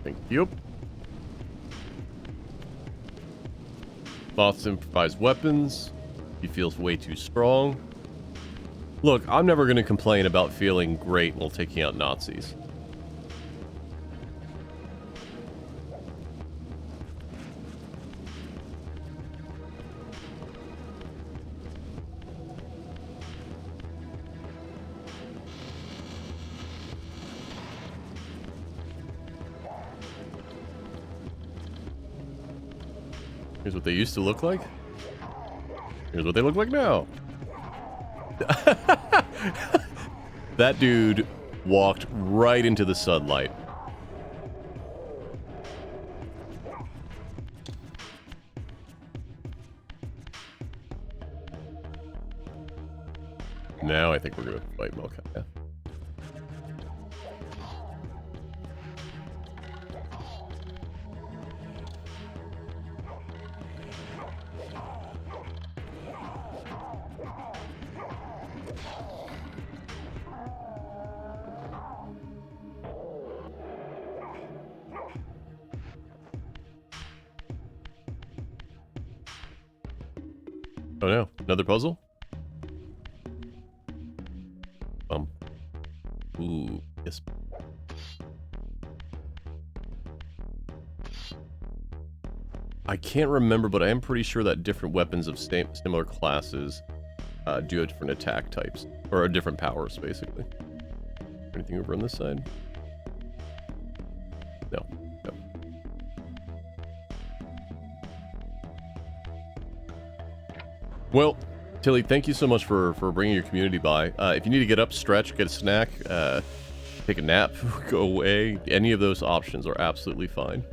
Thank you. Boss improvised weapons. He feels way too strong. Look, I'm never going to complain about feeling great while taking out Nazis. Here's what they used to look like. Here's what they look like now. That dude walked right into the sunlight. Now I think we're going to fight Melchiah. Oh no, another puzzle? Ooh, yes. I can't remember, but I am pretty sure that different weapons of similar classes do have different attack types, or different powers, basically. Anything over on this side? No. No. Well, Tilly, thank you so much for bringing your community by. If you need to get up, stretch, get a snack, take a nap, go away, any of those options are absolutely fine.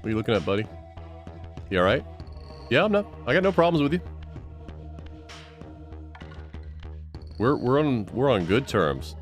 What are you looking at, buddy? You alright? Yeah, I got no problems with you. We're on good terms.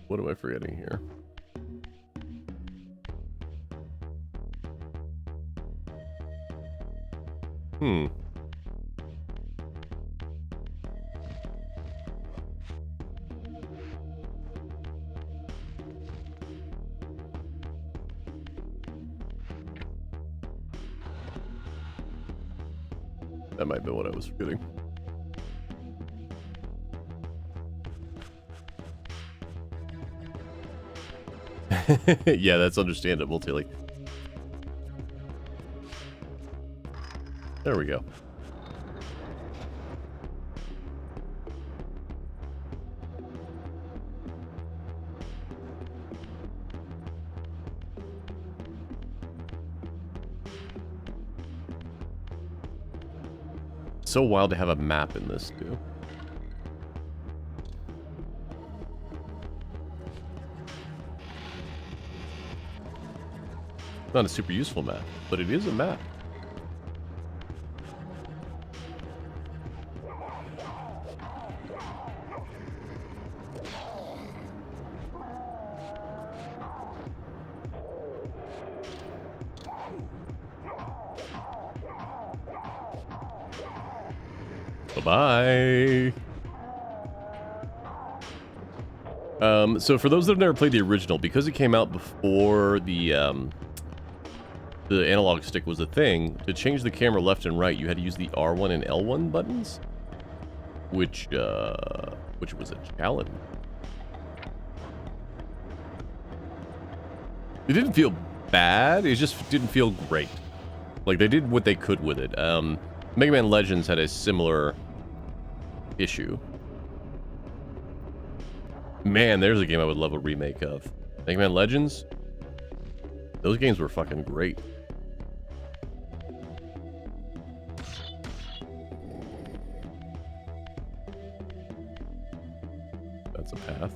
What am I forgetting here? That might be what I was forgetting. Yeah, that's understandable, Tilly. There we go. So wild to have a map in this, too. Not a super useful map, but it is a map. Bye-bye. So for those that have never played the original, because it came out before the analog stick was a thing, to change the camera left and right, you had to use the R1 and L1 buttons, which was a challenge. It didn't feel bad, it just didn't feel great. Like, they did what they could with it. Mega Man Legends had a similar issue. Man, there's a game I would love a remake of. Mega Man Legends? Those games were fucking great. That's a path.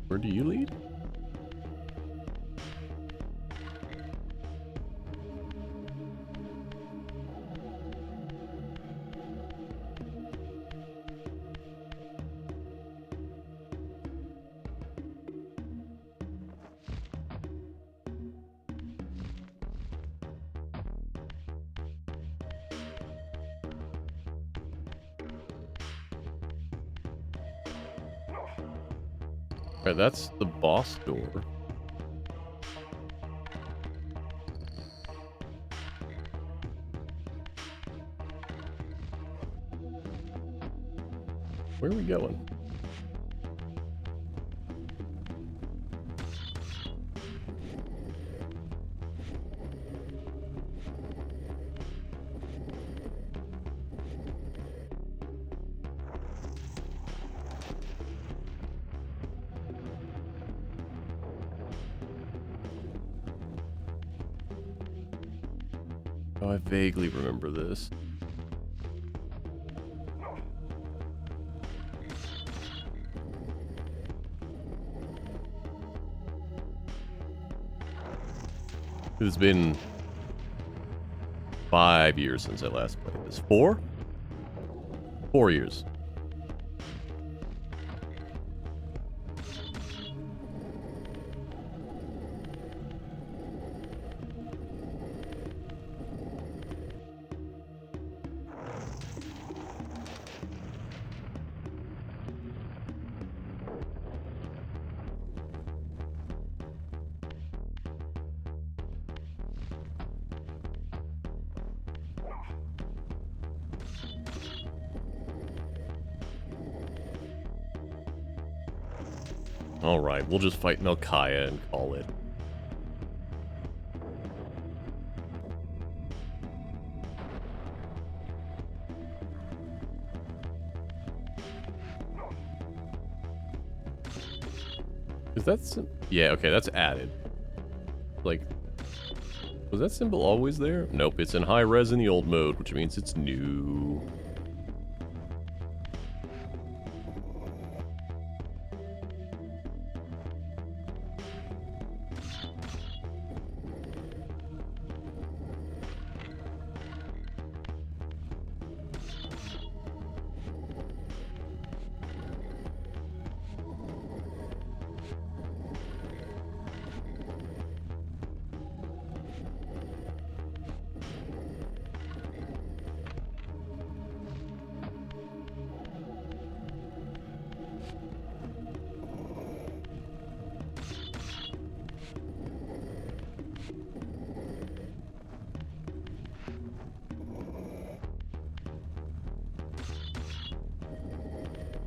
Where do you lead? Alright, that's the boss door. Where are we going? Oh, I vaguely remember this. It's been 5 years since I last played this. 4? 4 years. Alright, we'll just fight Melkaya and call it. Is that... Yeah, okay, that's added. Like... Was that symbol always there? Nope, it's in high res in the old mode, which means it's new.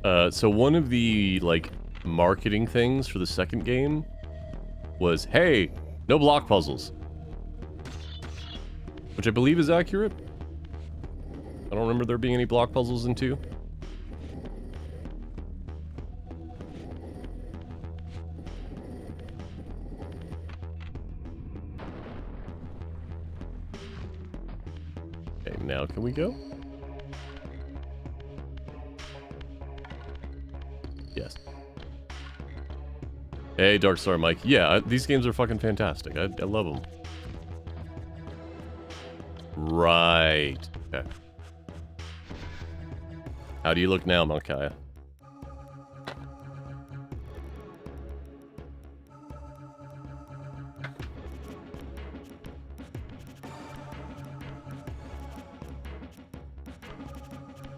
So one of the, like, marketing things for the second game was, hey, no block puzzles. Which I believe is accurate. I don't remember there being any block puzzles in 2. Okay, now can we go? Yes. Hey, Dark Star Mike. Yeah, these games are fucking fantastic. I love them. Right. Okay. How do you look now, Malkaya?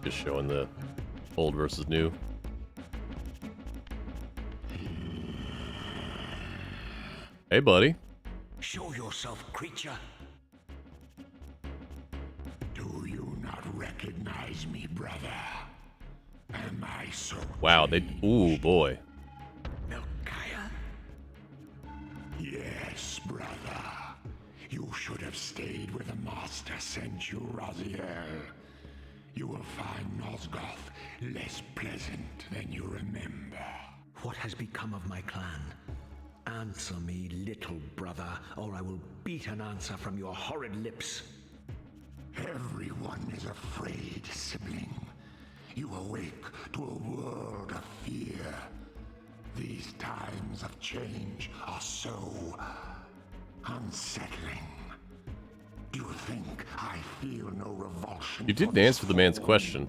Just showing the old versus new. Hey, buddy. Show yourself, creature. Do you not recognize me, brother? Am I so... Wow, they... Ooh, boy. Melchiah? Yes, brother. You should have stayed where the master sent you, Raziel. You will find Nosgoth less pleasant than you remember. What has become of my clan? Answer me, little brother, or I will beat an answer from your horrid lips. Everyone is afraid, sibling. You awake to a world of fear. These times of change are so unsettling. Do you think I feel no revulsion? You didn't answer the man's question.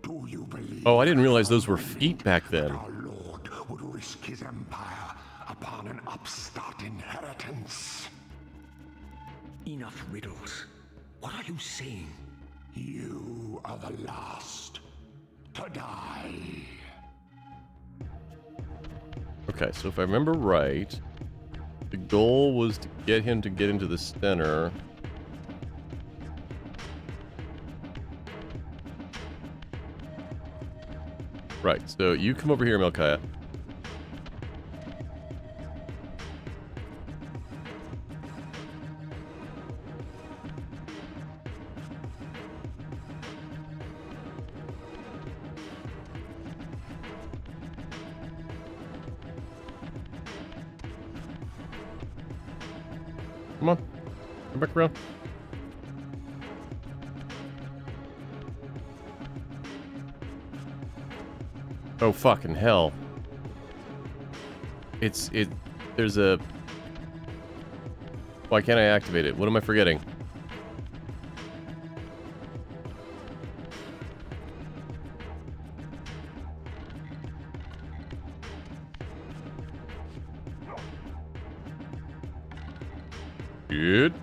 Do you believe... Oh, I didn't realize those were feet back then. Our Lord would risk his empire upon an upstart inheritance? Enough riddles. What are you saying? You are the last to die. Okay, so if I remember right, the goal was to get him to get into the center. Right, so you come over here, Melchiah. Come on. Come back around. Oh, fucking hell. There's a... Why can't I activate it? What am I forgetting? Good.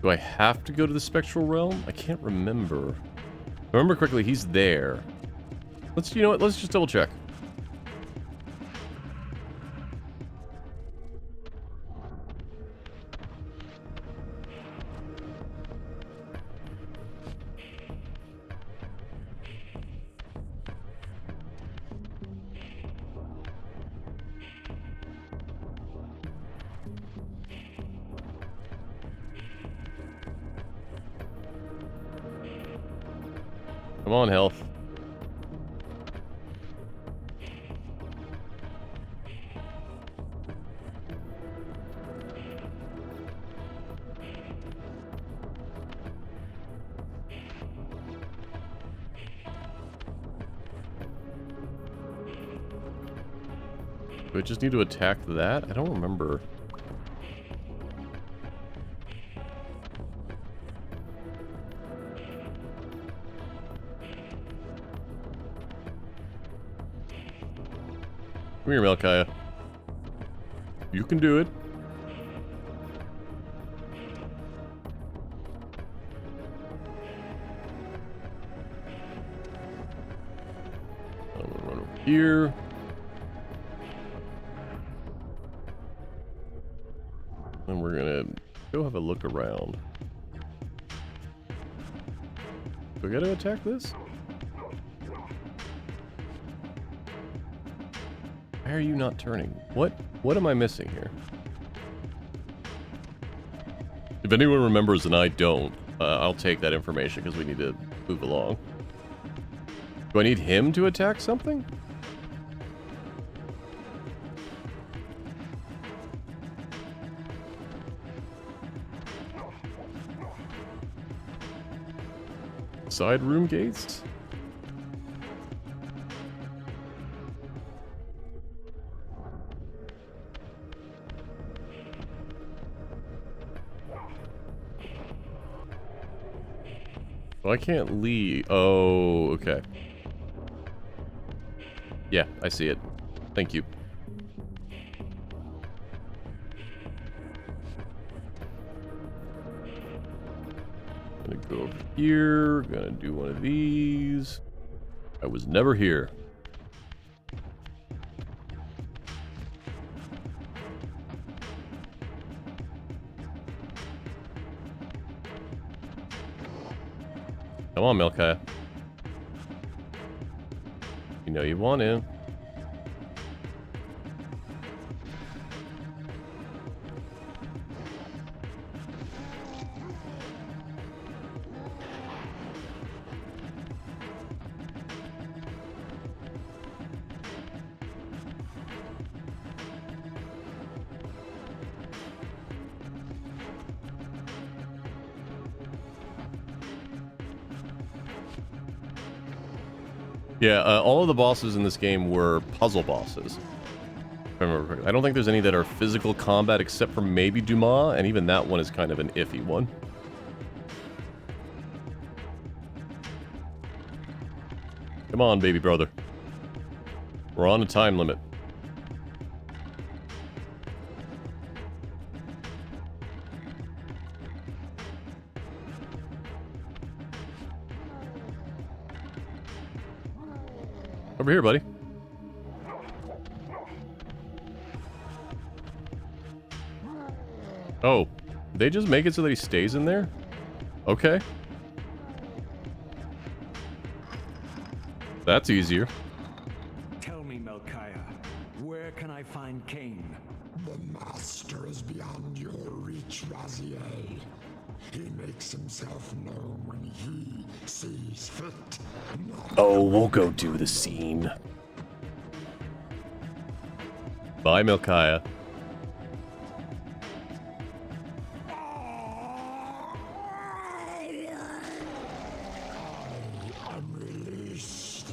Do I have to go to the spectral realm? I can't remember. If I remember correctly, he's there. You know what? Let's just double check. Come on, health. Do I just need to attack that? I don't remember. Come here, Melchiah. You can do it. here. And we're gonna go have a look around. Do we gotta attack this? Why are you not turning? What am I missing here? If anyone remembers and I don't, I'll take that information because we need to move along. Do I need him to attack something? Side room gates? Oh, I can't leave. Oh, okay. Yeah, I see it. Thank you. Gonna go over here. Gonna do one of these. I was never here. Come on, Melkaya. You know you want to. Yeah, all of the bosses in this game were puzzle bosses. If I remember correctly. I don't think there's any that are physical combat except for maybe Dumas, and even that one is kind of an iffy one. Come on, baby brother. We're on a time limit. Over here, buddy. Oh, they just make it so that he stays in there? Okay. That's easier. Tell me, Melkaya, where can I find Cain? The master is beyond your reach, Raziel. He makes himself known when he sees fit. Oh, we'll go do the scene. Bye, Melkaya. I'm released.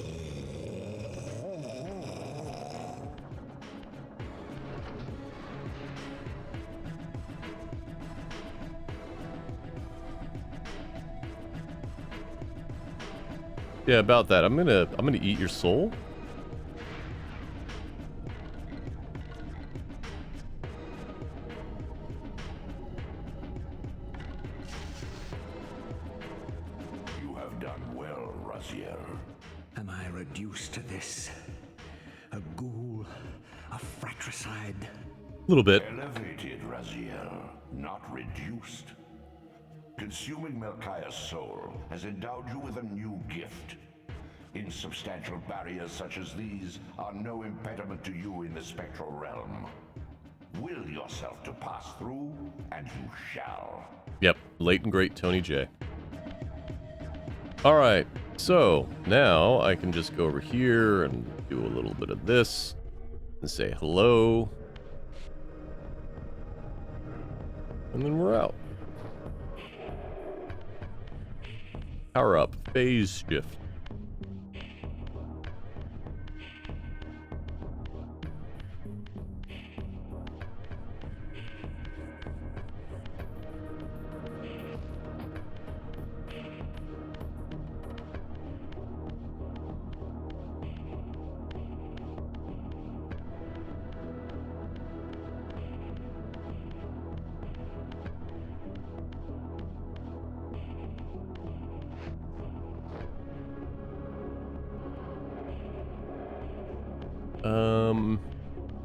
Yeah, about that. I'm gonna eat your soul. You have done well, Raziel. Am I reduced to this? A ghoul? A fratricide? A little bit. Elevated, Raziel, not reduced. Consuming Melkaya's soul has endowed you with a new gift. Insubstantial barriers such as these are no impediment to you in the spectral realm. Will yourself to pass through, and you shall. Yep, late and great Tony J. Alright, so now I can just go over here and do a little bit of this and say hello. And then we're out. Power up, phase shift.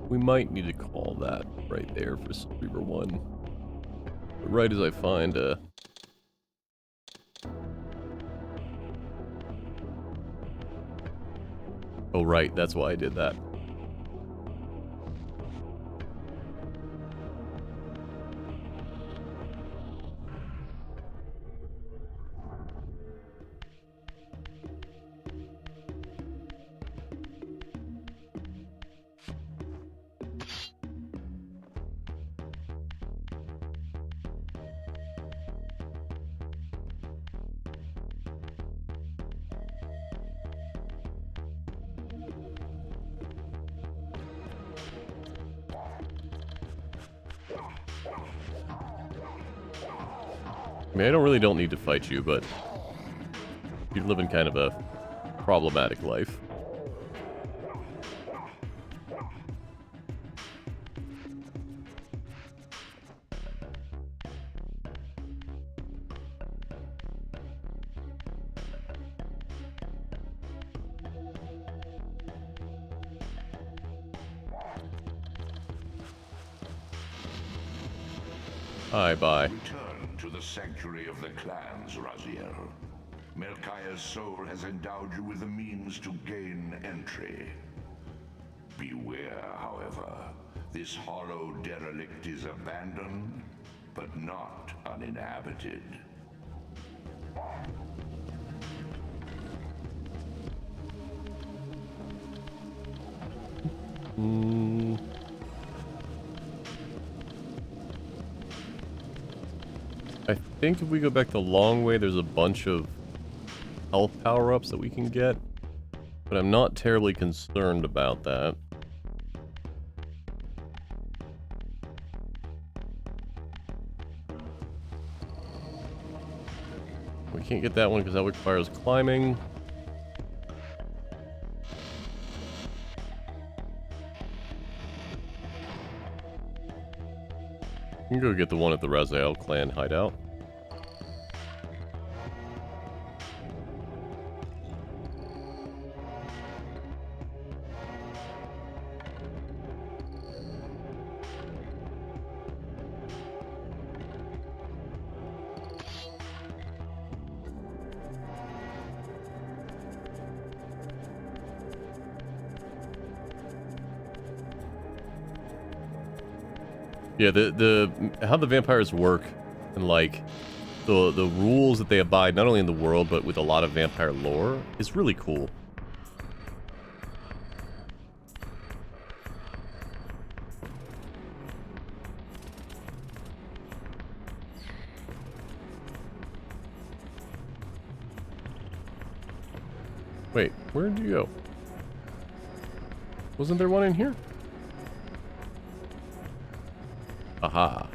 We might need to call that right there for Soul Reaver 1. But right as I find Oh right, that's why I did that. I mean, I don't need to fight you, but you're living kind of a problematic life. Bye. Return to the sanctuary of the clans, Raziel. Melchiah's soul has endowed you with the means to gain entry. Beware, however. This hollow derelict is abandoned, but not uninhabited. I think if we go back the long way, there's a bunch of health power-ups that we can get, but I'm not terribly concerned about that. We can't get that one because that requires climbing. You can go get the one at the Raziel clan hideout. Yeah, the how the vampires work and like the rules that they abide not only in the world but with a lot of vampire lore is really cool. Wait, where did you go? Wasn't there one in here? Aha.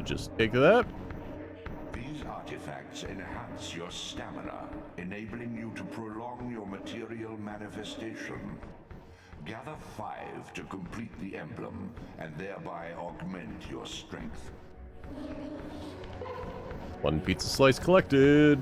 Just take that. These artifacts enhance your stamina, enabling you to prolong your material manifestation. Gather 5 to complete the emblem, and thereby augment your strength. One pizza slice collected.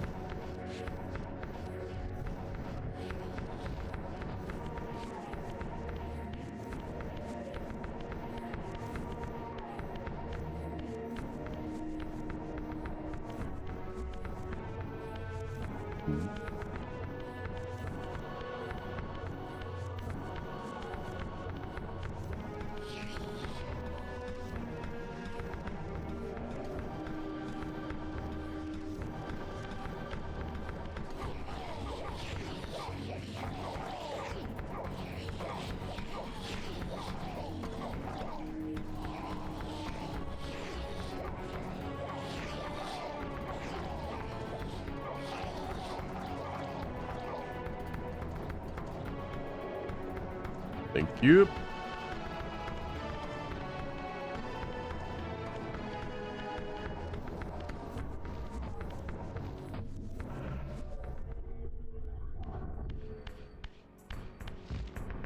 Thank you.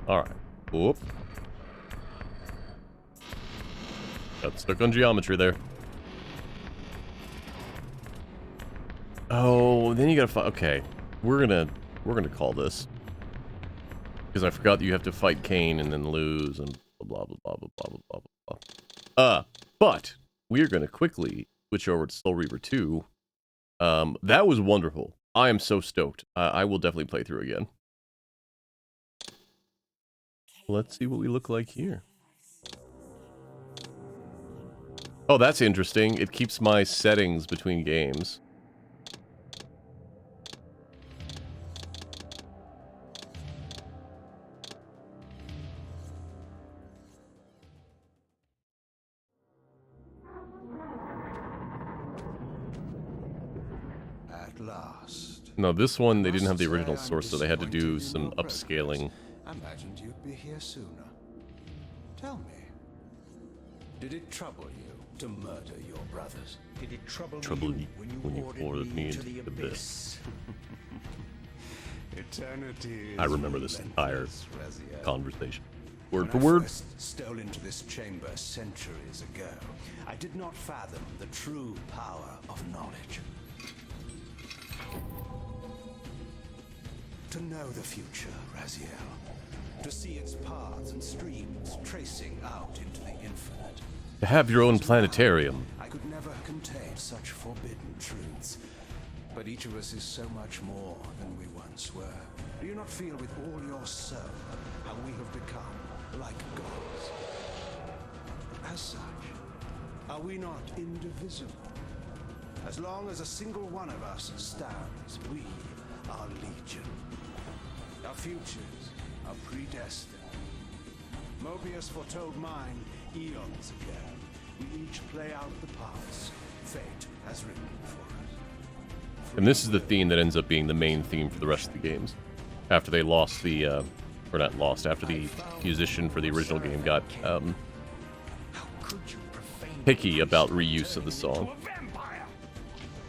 Alright. Whoop. Got stuck on geometry there. Oh, then you gotta fight. Okay. We're gonna call this. Because I forgot that you have to fight Cain and then lose and blah blah blah blah blah blah blah blah. But we're gonna quickly switch over to Soul Reaver 2. That was wonderful. I am so stoked. I will definitely play through again. Let's see what we look like here. Oh, that's interesting. It keeps my settings between games. At last. No, this one, they didn't have the original source, so they had to do some upscaling. I imagined you'd be here sooner. Tell me, did it trouble you to murder your brothers? Did it trouble you when you ordered me into the abyss? Eternity. I remember this entire Raziel. conversation. Word for When I word. first stole into this chamber centuries ago, I did not fathom the true power of knowledge. To know the future, Raziel. To see its paths and streams tracing out into the infinite. To have your own planetarium. I could never contain such forbidden truths. But each of us is so much more than we once were. Do you not feel with all your soul how we have become like gods? As such, are we not indivisible? As long as a single one of us stands, we are legion. Our futures are predestined. Mobius foretold mine eons ago. We each play out the parts fate has written for us. And this is the theme that ends up being the main theme for the rest of the games. After they lost the, or not lost, after the musician for the original game got, picky about reuse of the song.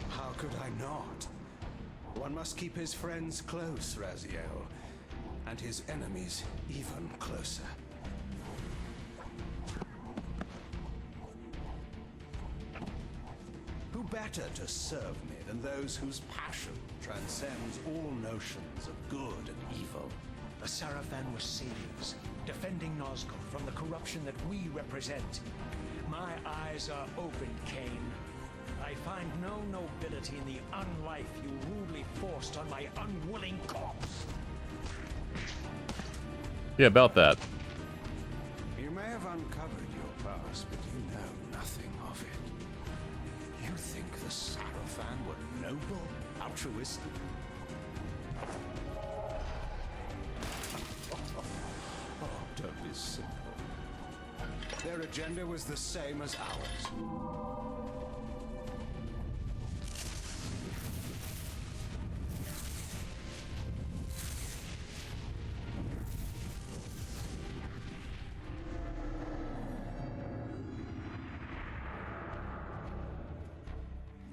How could I not? One must keep his friends close, Raziel, and his enemies even closer. Who better to serve me than those whose passion transcends all notions of good and evil? The Sarafan were saviors, defending Nazgul from the corruption that we represent. My eyes are open, Cain. I find no nobility in the unlife you rudely forced on my unwilling corpse. Yeah, about that. You may have uncovered your past, but you know nothing of it. You think the Sarafan were noble, altruistic? Oh, don't be simple. Their agenda was the same as ours.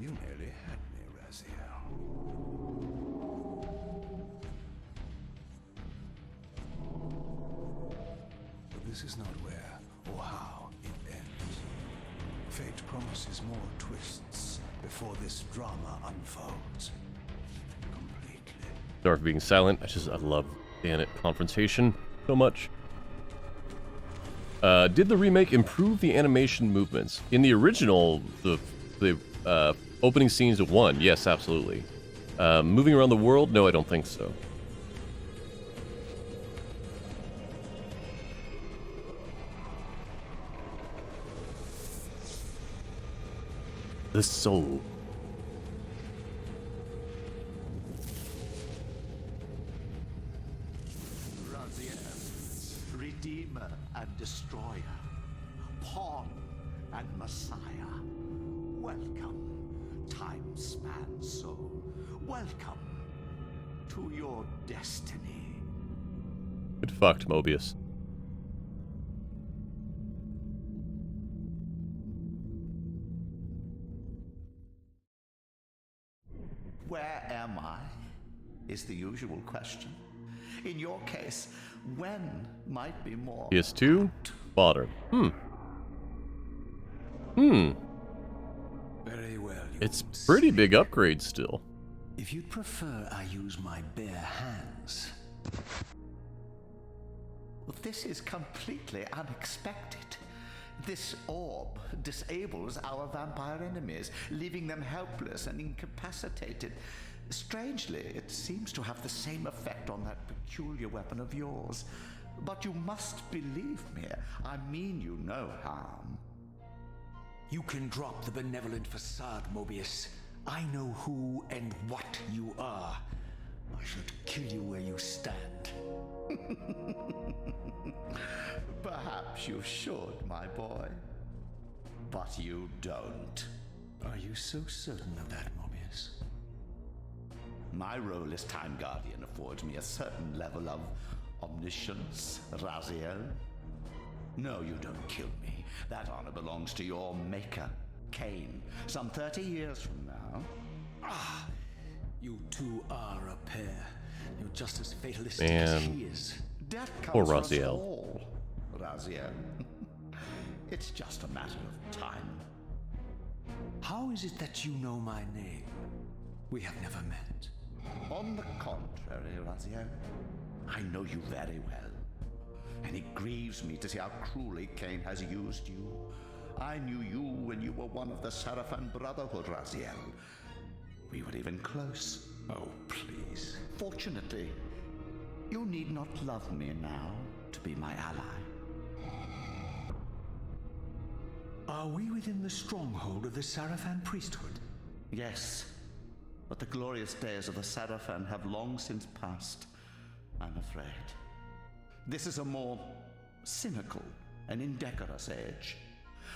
You nearly had me, Raziel. But this is not where or how it ends. Fate promises more twists before this drama unfolds completely. Sorry for being silent. I love, damn it, confrontation so much. Did the remake improve the animation movements? In the original, the opening scenes of 1, yes, absolutely. Moving around the world? No, I don't think so. The soul. Raziel, Redeemer and Destroyer, Pawn and Messiah. Welcome, time-span soul. Welcome to your destiny. Get fucked, Mobius. Where am I? Is the usual question. In your case, when might be more. PS2? Modern. Very well. It's pretty big upgrade still. If you'd prefer I use my bare hands. This is completely unexpected. This orb disables our vampire enemies, leaving them helpless and incapacitated. Strangely, it seems to have the same effect on that peculiar weapon of yours. But you must believe me. I mean you no harm. You can drop the benevolent facade, Mobius. I know who and what you are. I should kill you where you stand. Perhaps you should, my boy. But you don't. Are you so certain of that, Mobius? My role as Time Guardian affords me a certain level of omniscience, Raziel. No, you don't kill me. That honor belongs to your maker, Cain, some 30 years from now. Ah, you two are a pair. You're just as fatalistic Man. as he is. Death Poor comes for us Raziel. all, Raziel. It's just a matter of time. How is it that you know my name? We have never met. On the contrary, Raziel, I know you very well. And it grieves me to see how cruelly Cain has used you. I knew you when you were one of the Sarafan Brotherhood, Raziel. We were even close. Oh, please. Fortunately, you need not love me now to be my ally. Are we within the stronghold of the Sarafan priesthood? Yes, but the glorious days of the Sarafan have long since passed, I'm afraid. This is a more cynical and indecorous age.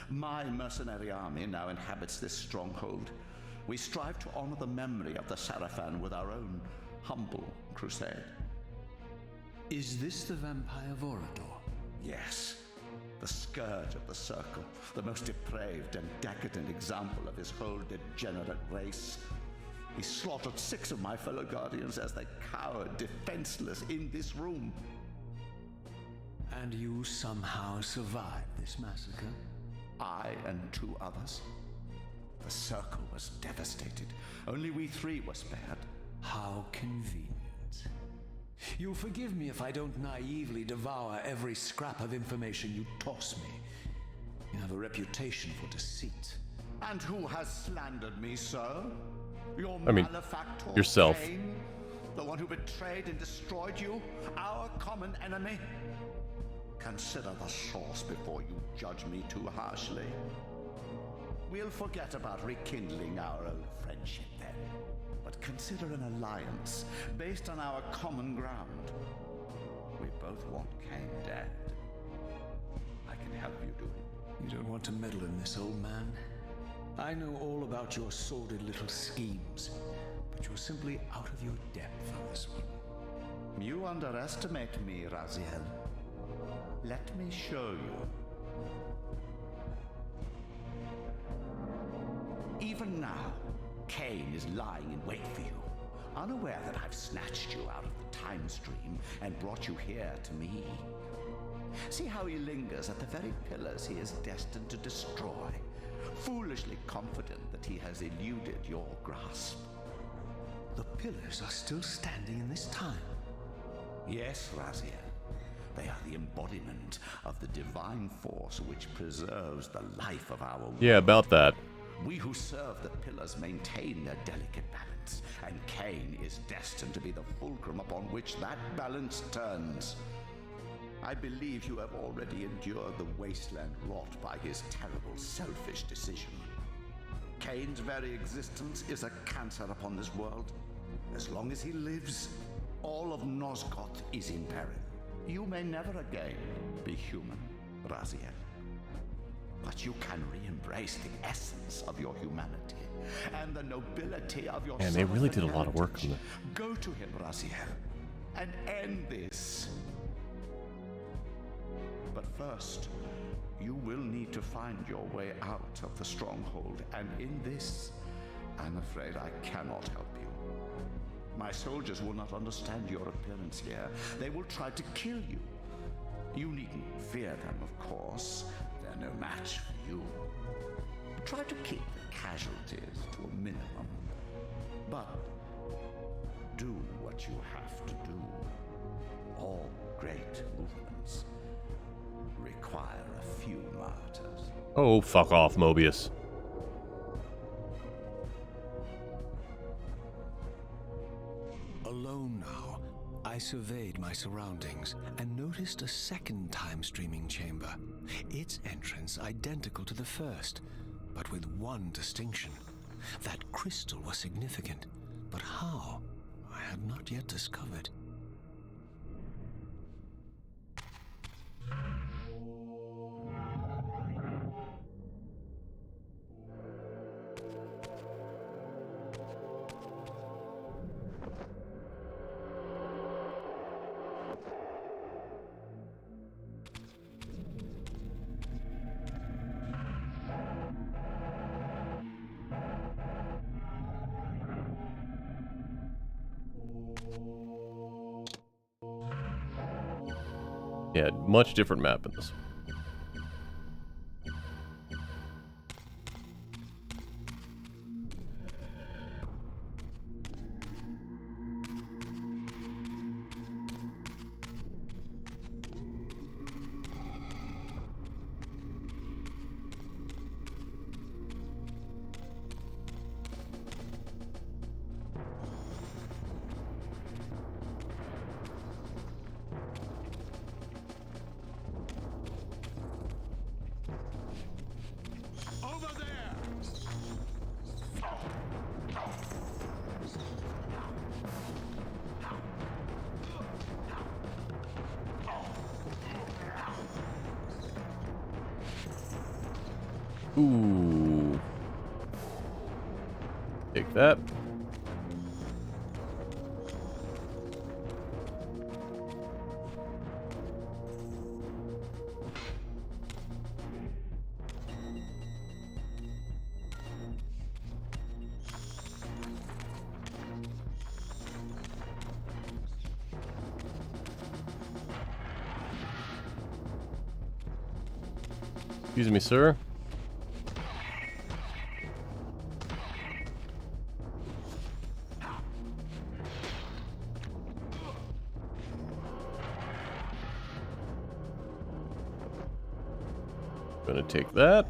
My mercenary army now inhabits this stronghold. We strive to honor the memory of the Sarafan with our own humble crusade. Is this the vampire Vorador? Yes, the scourge of the Circle, the most depraved and decadent example of his whole degenerate race. He slaughtered 6 of my fellow Guardians as they cowered defenseless in this room. And you somehow survived this massacre? I and 2 others. The Circle was devastated. Only we 3 were spared. How convenient. You'll forgive me if I don't naively devour every scrap of information you toss me. You have a reputation for deceit. And who has slandered me so? Your I mean, malefactor yourself. Cain? The one who betrayed and destroyed you? Our common enemy? Consider the source before you judge me too harshly. We'll forget about rekindling our old friendship then. But consider an alliance based on our common ground. We both want Cain dead. I can help you do it. You don't want to meddle in this, old man. I know all about your sordid little schemes, but you're simply out of your depth on this one. You underestimate me, Raziel. Let me show you. Even now, Cain is lying in wait for you, unaware that I've snatched you out of the time stream and brought you here to me. See how he lingers at the very pillars he is destined to destroy, foolishly confident that he has eluded your grasp. The pillars are still standing in this time. Yes, Raziel. They are the embodiment of the divine force which preserves the life of our world. Yeah, about that. We who serve the pillars maintain their delicate balance, and Cain is destined to be the fulcrum upon which that balance turns. I believe you have already endured the wasteland wrought by his terrible, selfish decision. Cain's very existence is a cancer upon this world. As long as he lives, all of Nosgoth is in peril. You may never again be human, Raziel. But you can re-embrace the essence of your humanity and the nobility of your Man, they really did a lot of work on heritage. that. Go to him, Raziel, and end this. But first, you will need to find your way out of the stronghold, and in this, I'm afraid I cannot help you. My soldiers will not understand your appearance here. They will try to kill you. You needn't fear them, of course. They're no match for you. Try to keep the casualties to a minimum. But do what you have to do. All great movements require a few martyrs. Oh, fuck off, Mobius. Alone now, I surveyed my surroundings and noticed a second time-streaming chamber. Its entrance identical to the first, but with one distinction. That crystal was significant, but how? I had not yet discovered. Yeah, much different map in this. Ooh. Take that. Excuse me, sir. Gonna take that.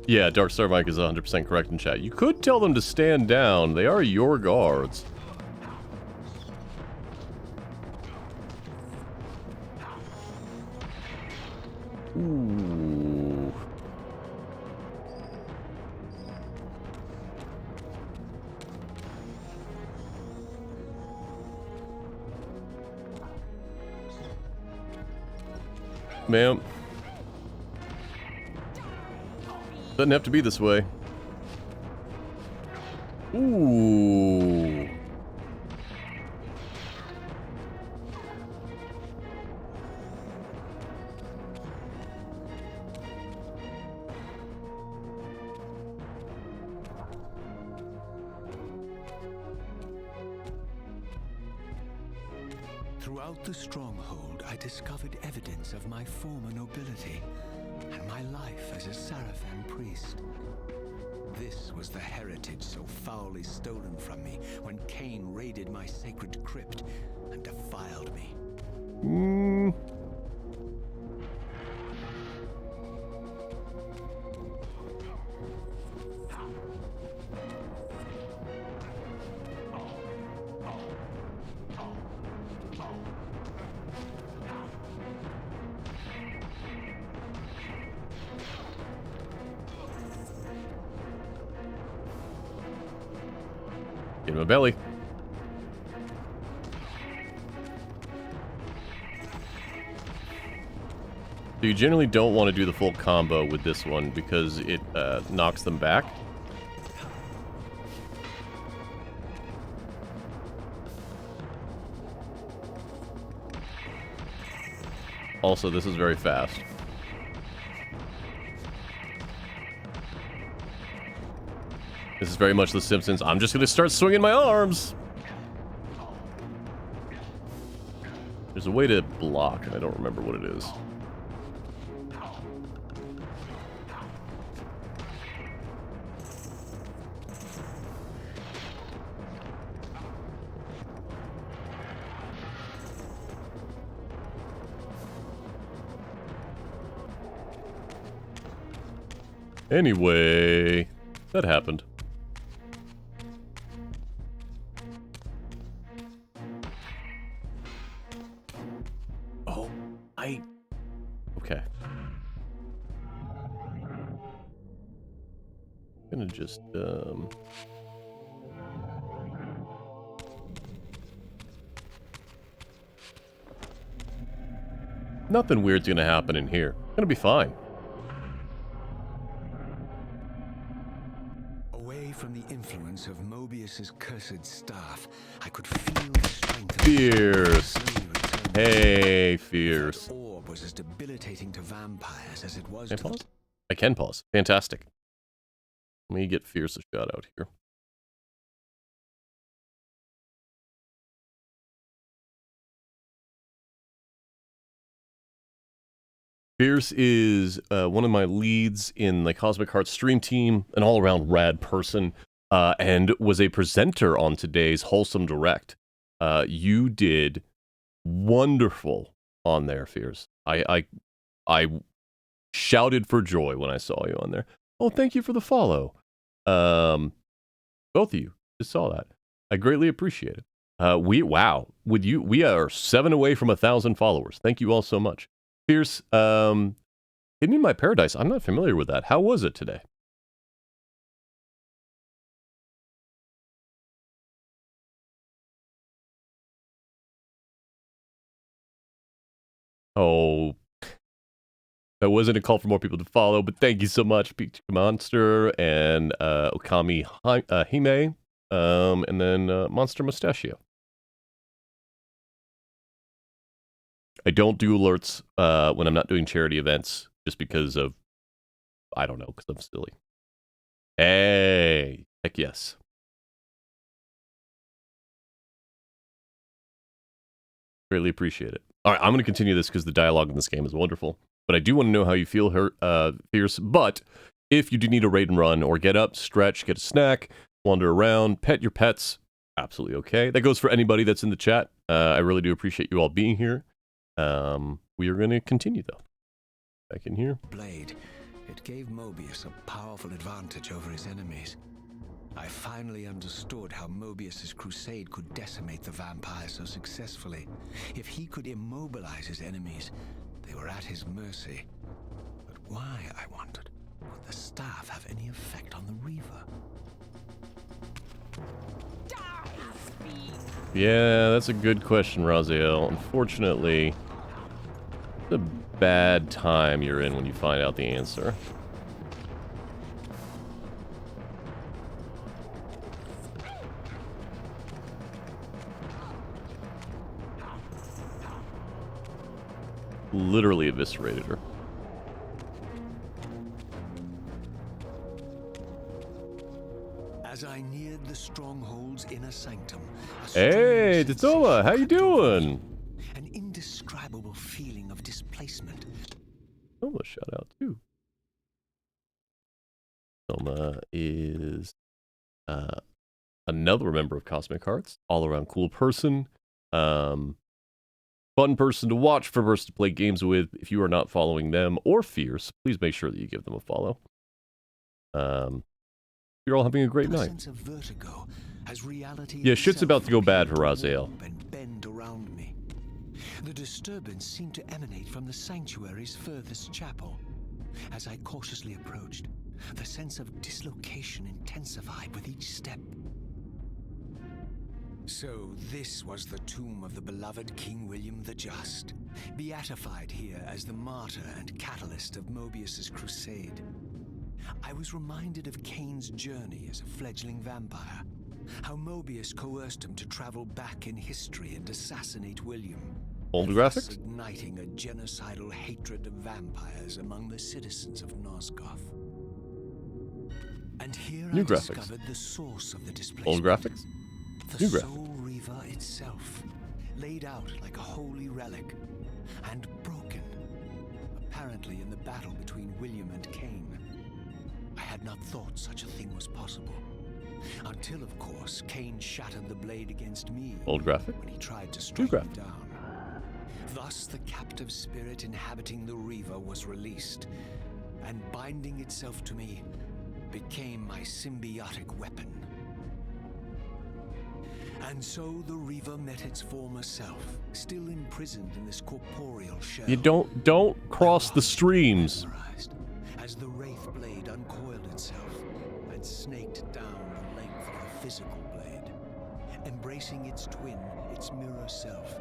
Yeah, Dark Star Mike is 100% correct in chat. You could tell them to stand down. They are your guards. Ooh. Ma'am. Doesn't have to be this way. Ooh. Throughout the stronghold, I discovered evidence of my former nobility and my life as a Sarafan priest. This was the heritage so foully stolen from me when Cain raided my sacred crypt and defiled me. Get him a belly. So you generally don't want to do the full combo with this one because it knocks them back. Also, this is very fast. This is very much The Simpsons. I'm just gonna start swinging my arms. There's a way to block, and I don't remember what it is. Anyway, that happened. Oh, okay. I'm gonna just, nothing weird's gonna happen in here. Gonna be fine. Away from the influence of Mobius's cursed staff, I could feel the strength of Fierce. slowly returning. Hey, Fierce. That orb was as debilitating to vampires as it was Can I to pause? I can pause. Fantastic. Let me get Fierce a shout out here. Fierce is one of my leads in the Cosmic Hearts stream team, an all-around rad person, and was a presenter on today's Wholesome Direct. You did wonderful on there, Fierce. I shouted for joy when I saw you on there. Oh, thank you for the follow. Both of you just saw that. I greatly appreciate it. Wow, with you, we are 7 away from 1,000 followers. Thank you all so much. Fierce, Hidden in My Paradise, I'm not familiar with that. How was it today? Oh, that wasn't a call for more people to follow, but thank you so much, Peach Monster and Okami Hime, and then Monster Mustachio. I don't do alerts when I'm not doing charity events, just because of, I don't know, because I'm silly. Hey, heck yes. Greatly appreciate it. All right, I'm going to continue this because the dialogue in this game is wonderful. But I do want to know how you feel, Fierce. But if you do need a raid and run, or get up, stretch, get a snack, wander around, pet your pets, absolutely okay. That goes for anybody that's in the chat. I really do appreciate you all being here. We are going to continue, though. Back in here. blade. It gave Mobius a powerful advantage over his enemies. I finally understood how Mobius's crusade could decimate the vampires so successfully. If he could immobilize his enemies, they were at his mercy. But why, I wondered, would the staff have any effect on the Reaver? Yeah, that's a good question, Raziel. Unfortunately, it's a bad time you're in when you find out the answer. Literally eviscerated her. As I neared the stronghold's inner sanctum, a Hey, strange Totoma, how you sensation crept over doing? me. An indescribable feeling of displacement. Toma, shout out too. Toma is another member of Cosmic Hearts, all around cool person, fun person to watch, fun person to play games with. If you are not following them or Fierce, please make sure that you give them a follow. You're all having a great night. Sense of vertigo as reality Yeah, shit's itself about to go bad for appeared to Raziel. warp and bend around me. The disturbance seemed to emanate from the sanctuary's furthest chapel. As I cautiously approached, the sense of dislocation intensified with each step. So this was the tomb of the beloved King William the Just, beatified here as the martyr and catalyst of Mobius's crusade. I was reminded of Kane's journey as a fledgling vampire, how Mobius coerced him to travel back in history and assassinate William. Old thus graphics? igniting a genocidal hatred of vampires among the citizens of Nosgoth. And here New I graphics. discovered the source of the displacement. Old graphics? The New Soul Reaver itself, laid out like a holy relic, and broken, apparently in the battle between William and Cain. I had not thought such a thing was possible. Until, of course, Cain shattered the blade against me Old graphic? when he tried to New strike me graphic. down. Thus, the captive spirit inhabiting the Reaver was released, and binding itself to me, became my symbiotic weapon. And so the Reaver met its former self, still imprisoned in this corporeal shell. You don't cross the streams. Mesmerized, as the Wraith blade uncoiled itself and snaked down the length of the physical blade. Embracing its twin, its mirror self,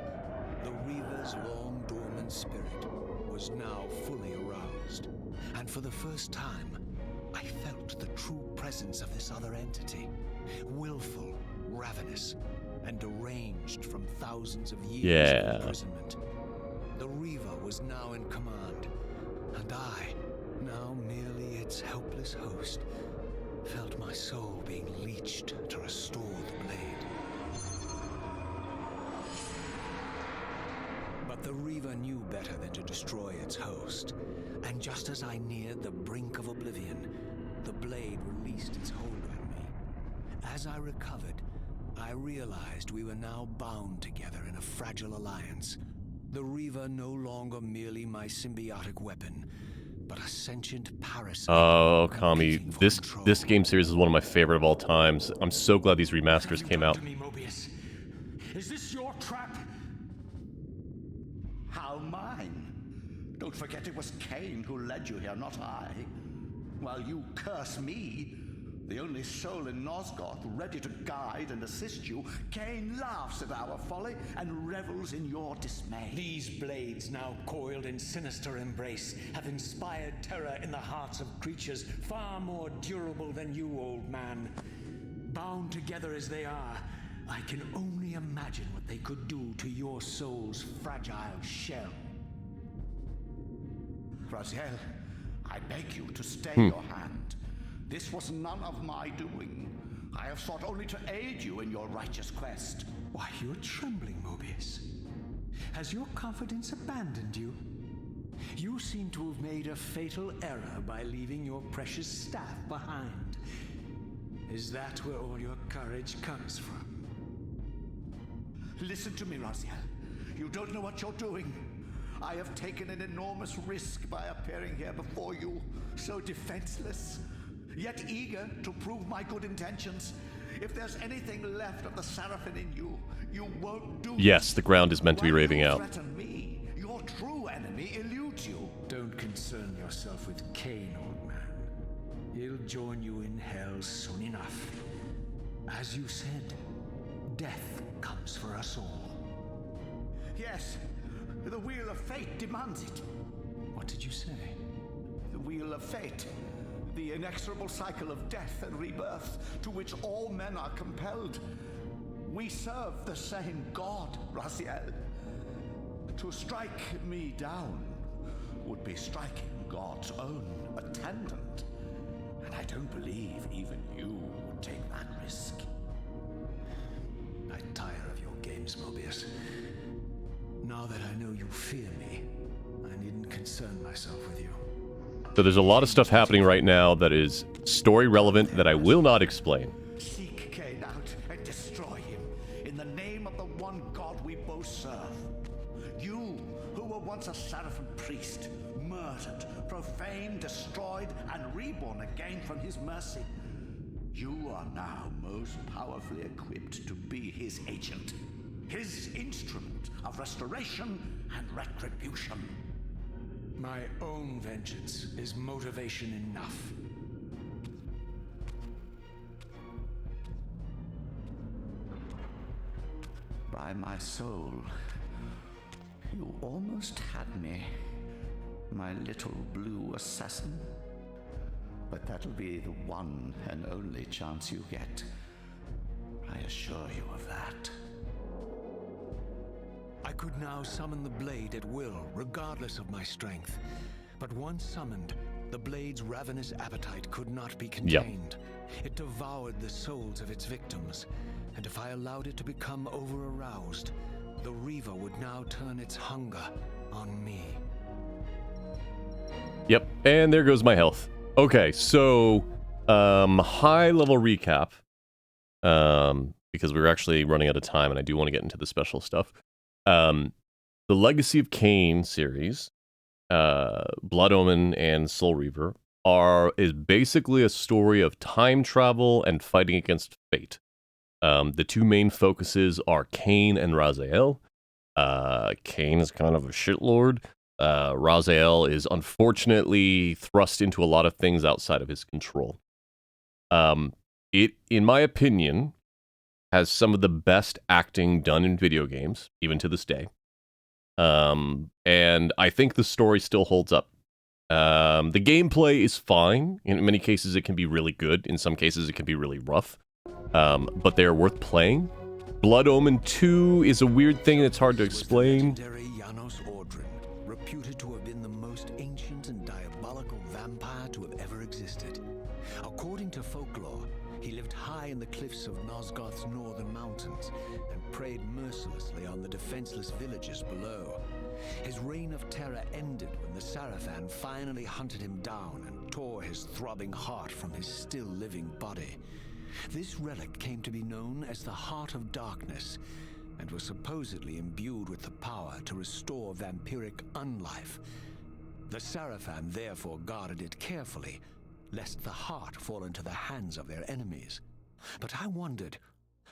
the Reaver's long dormant spirit was now fully aroused. And for the first time, I felt the true presence of this other entity, willful, ravenous, and deranged from thousands of years of imprisonment. The Reaver was now in command, and I, now merely its helpless host, felt my soul being leached to restore the blade. But the Reaver knew better than to destroy its host, and just as I neared the brink of oblivion, the blade released its hold on me. As I recovered, I realized we were now bound together in a fragile alliance. The Reaver no longer merely my symbiotic weapon, but a sentient parasite. Oh, Kami, competing for this control. game series is one of my favorite of all times. I'm so glad these remasters came out. To me, Mobius. Is this your trap? How mine? Don't forget it was Cain who led you here, not I. While you curse me, the only soul in Nosgoth ready to guide and assist you, Cain laughs at our folly and revels in your dismay. These blades, now coiled in sinister embrace, have inspired terror in the hearts of creatures far more durable than you, old man. Bound together as they are, I can only imagine what they could do to your soul's fragile shell. Raziel, I beg you to stay your hand. This was none of my doing. I have sought only to aid you in your righteous quest. Why, you're trembling, Mobius. Has your confidence abandoned you? You seem to have made a fatal error by leaving your precious staff behind. Is that where all your courage comes from? Listen to me, Raziel. You don't know what you're doing. I have taken an enormous risk by appearing here before you, so defenseless, yet eager to prove my good intentions. If there's anything left of the Seraphim in you, you won't do Yes, the ground is meant to be While raving you out. threaten me, your true enemy eludes you. Don't concern yourself with Cain, old man. He'll join you in hell soon enough. As you said, death comes for us all. Yes, the wheel of fate demands it. What did you say? The wheel of fate. The inexorable cycle of death and rebirth to which all men are compelled. We serve the same God, Raziel. To strike me down would be striking God's own attendant. And I don't believe even you would take that risk. I tire of your games, Mobius. Now that I know you fear me, I needn't concern myself with you. So there's a lot of stuff happening right now that is story relevant that I will not explain. Seek Cain out and destroy him in the name of the one God we both serve. You, who were once a Seraphim priest, murdered, profaned, destroyed, and reborn again from his mercy. You are now most powerfully equipped to be his agent, his instrument of restoration and retribution. My own vengeance is motivation enough. By my soul, you almost had me, my little blue assassin. But that'll be the one and only chance you get. I assure you of that. I could now summon the blade at will, regardless of my strength. But once summoned, the blade's ravenous appetite could not be contained. It devoured the souls of its victims, and if I allowed it to become over-aroused, the Reaver would now turn its hunger on me. Yep, and there goes my health. Okay, so high-level recap, because we're actually running out of time, and I do want to get into the special stuff. The Legacy of Kain series, Blood Omen and Soul Reaver, is basically a story of time travel and fighting against fate. The two main focuses are Kain and Raziel. Kain is kind of a shitlord. Raziel is unfortunately thrust into a lot of things outside of his control. It, in my opinion, has some of the best acting done in video games, even to this day. And I think the story still holds up. The gameplay is fine. In many cases, it can be really good. In some cases, it can be really rough. But they're worth playing. Blood Omen 2 is a weird thing that's hard to explain. Reputed to have been the most ancient and diabolical vampire to have ever existed. According to folklore, he lived high in the cliffs of Nosgoth's northern mountains and preyed mercilessly on the defenseless villages below. His reign of terror ended when the Sarafan finally hunted him down and tore his throbbing heart from his still-living body. This relic came to be known as the Heart of Darkness, and was supposedly imbued with the power to restore vampiric unlife. The Sarafan therefore guarded it carefully, lest the heart fall into the hands of their enemies. But I wondered,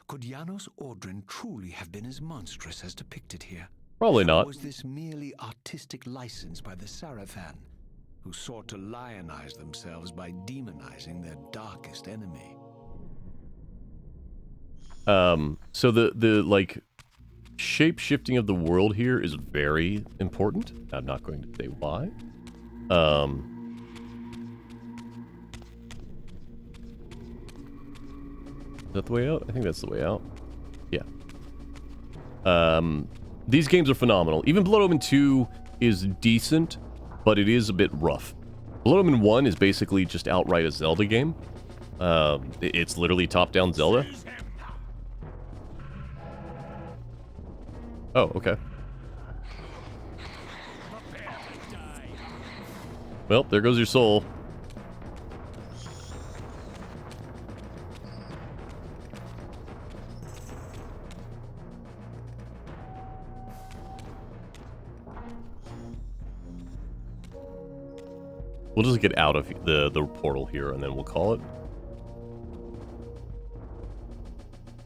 could Janos Ordrin truly have been as monstrous as depicted here? Probably Or not. was this merely artistic license by the Sarafan, who sought to lionize themselves by demonizing their darkest enemy? So the like shape-shifting of the world here is very important. I'm not going to say why. Is that the way out? I think that's the way out. Yeah. These games are phenomenal. Even Blood Omen 2 is decent, but it is a bit rough. Blood Omen 1 is basically just outright a Zelda game. It's literally top-down Zelda. Oh, okay. Well, there goes your soul. We'll just get out of the portal here, and then we'll call it.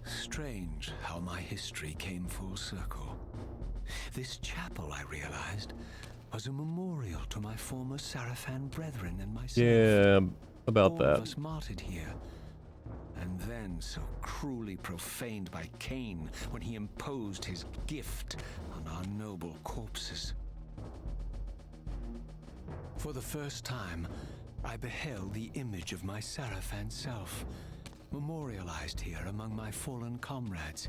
Strange how my history came full circle. This chapel, I realized, was a memorial to my former Sarafan brethren and myself. Yeah, about All that. of us martyred here. And then so cruelly profaned by Kain when he imposed his gift on our noble corpses. For the first time, I beheld the image of my Sarafan self, memorialized here among my fallen comrades.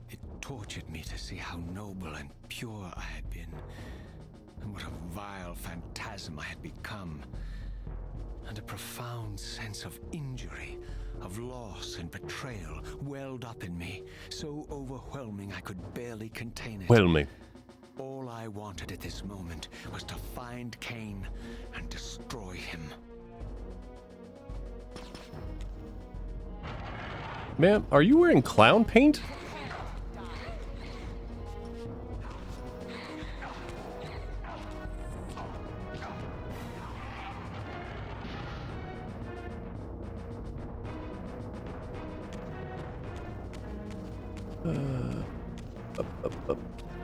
It tortured me to see how noble and pure I had been, and what a vile phantasm I had become, and a profound sense of injury, of loss and betrayal welled up in me, so overwhelming I could barely contain it. Well, me. All I wanted at this moment was to find Kain and destroy him. Man, are you wearing clown paint?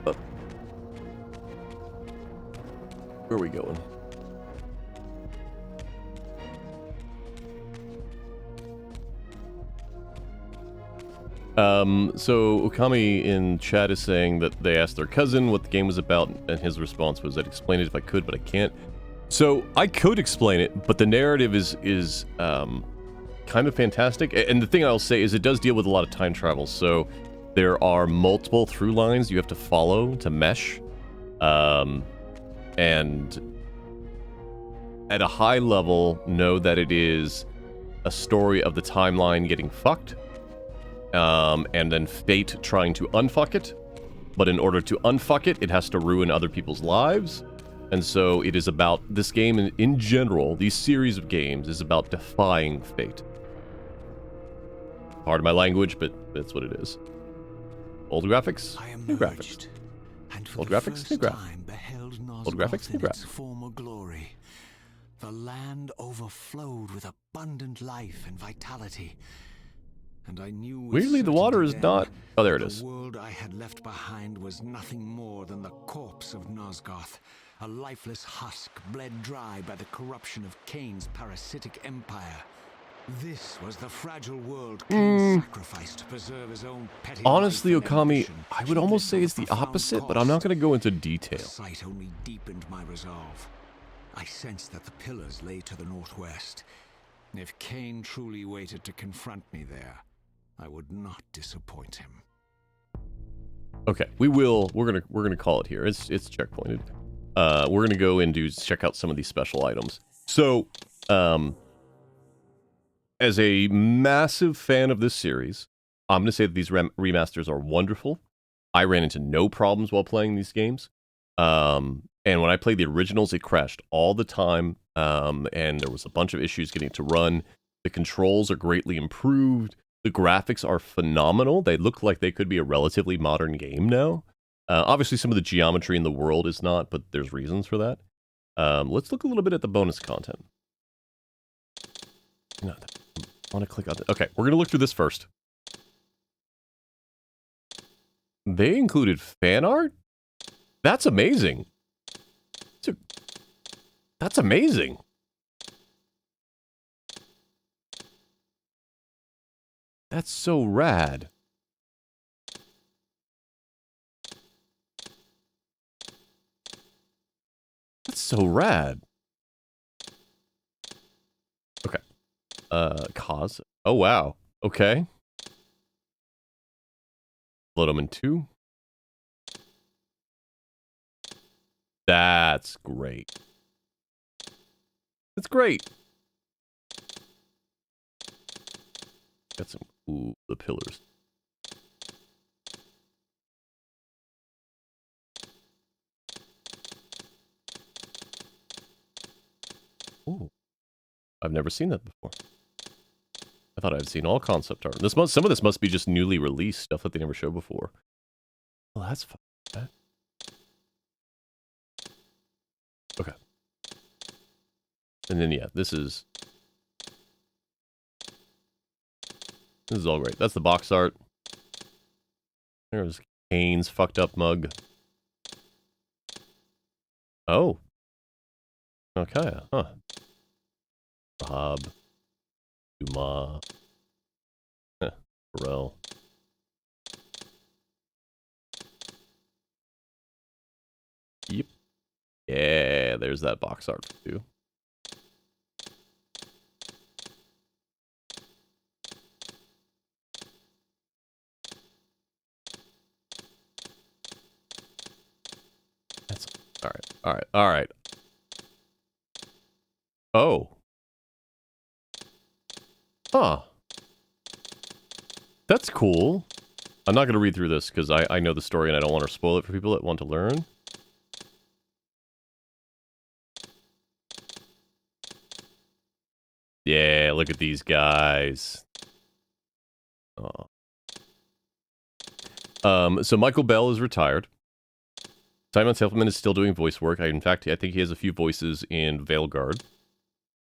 Up. Where are we going? So Okami in chat is saying that they asked their cousin what the game was about, and his response was, I'd explain it if I could, but I can't. So I could explain it, but the narrative is kind of fantastic. And the thing I'll say is it does deal with a lot of time travel. So there are multiple through lines you have to follow to mesh. And at a high level, know that it is a story of the timeline getting fucked, and then fate trying to unfuck it. But in order to unfuck it, it has to ruin other people's lives. And so it is about, this game in general, these series of games, is about defying fate. Part of my language, but that's what it is. Old graphics, new graphics. Old graphics, new graphics. Old graphics, new graphics. Former glory. The land overflowed with abundant life and vitality. And I knew with Weirdly, the water is certainty not... then Oh, there it that is. The world I had left behind was nothing more than the corpse of Nosgoth, a lifeless husk bled dry by the corruption of Kain's parasitic empire. This was the fragile world Kain sacrificed to preserve his own petty Honestly, life and Okami, ambition. I would almost say it's the opposite, but I'm not going to go into detail. The sight only deepened my resolve. I sensed that the pillars lay to the northwest. If Kain truly waited to confront me there, I would not disappoint him. Okay, we will. We're gonna call it here. It's checkpointed. We're gonna go and check out some of these special items. So, as a massive fan of this series, I'm gonna say that these remasters are wonderful. I ran into no problems while playing these games. And when I played the originals, it crashed all the time. And there was a bunch of issues getting it to run. The controls are greatly improved. The graphics are phenomenal. They look like they could be a relatively modern game now. Obviously, some of the geometry in the world is not, but there's reasons for that. Let's look a little bit at the bonus content. No, I want to click on it. Okay, we're going to look through this first. They included fan art? That's amazing. That's amazing. That's so rad. That's so rad. Okay. Cause. Oh, wow. Okay. Load them in 2. That's great. That's great. Got some... Ooh, the pillars. Ooh. I've never seen that before. I thought I'd seen all concept art. Some of this must be just newly released stuff that they never showed before. Well, that's fun. Okay. And then, yeah, this is all great. That's the box art. There's Kane's fucked up mug. Oh. Okay, huh. Bob. Duma. Pharrell. Yep. Yeah, there's that box art too. That's all right. Oh. Huh. That's cool. I'm not going to read through this because I know the story and I don't want to spoil it for people that want to learn. Yeah, look at these guys. Oh. So Michael Bell is retired. Simon Selfman is still doing voice work. In fact, I think he has a few voices in Veilguard.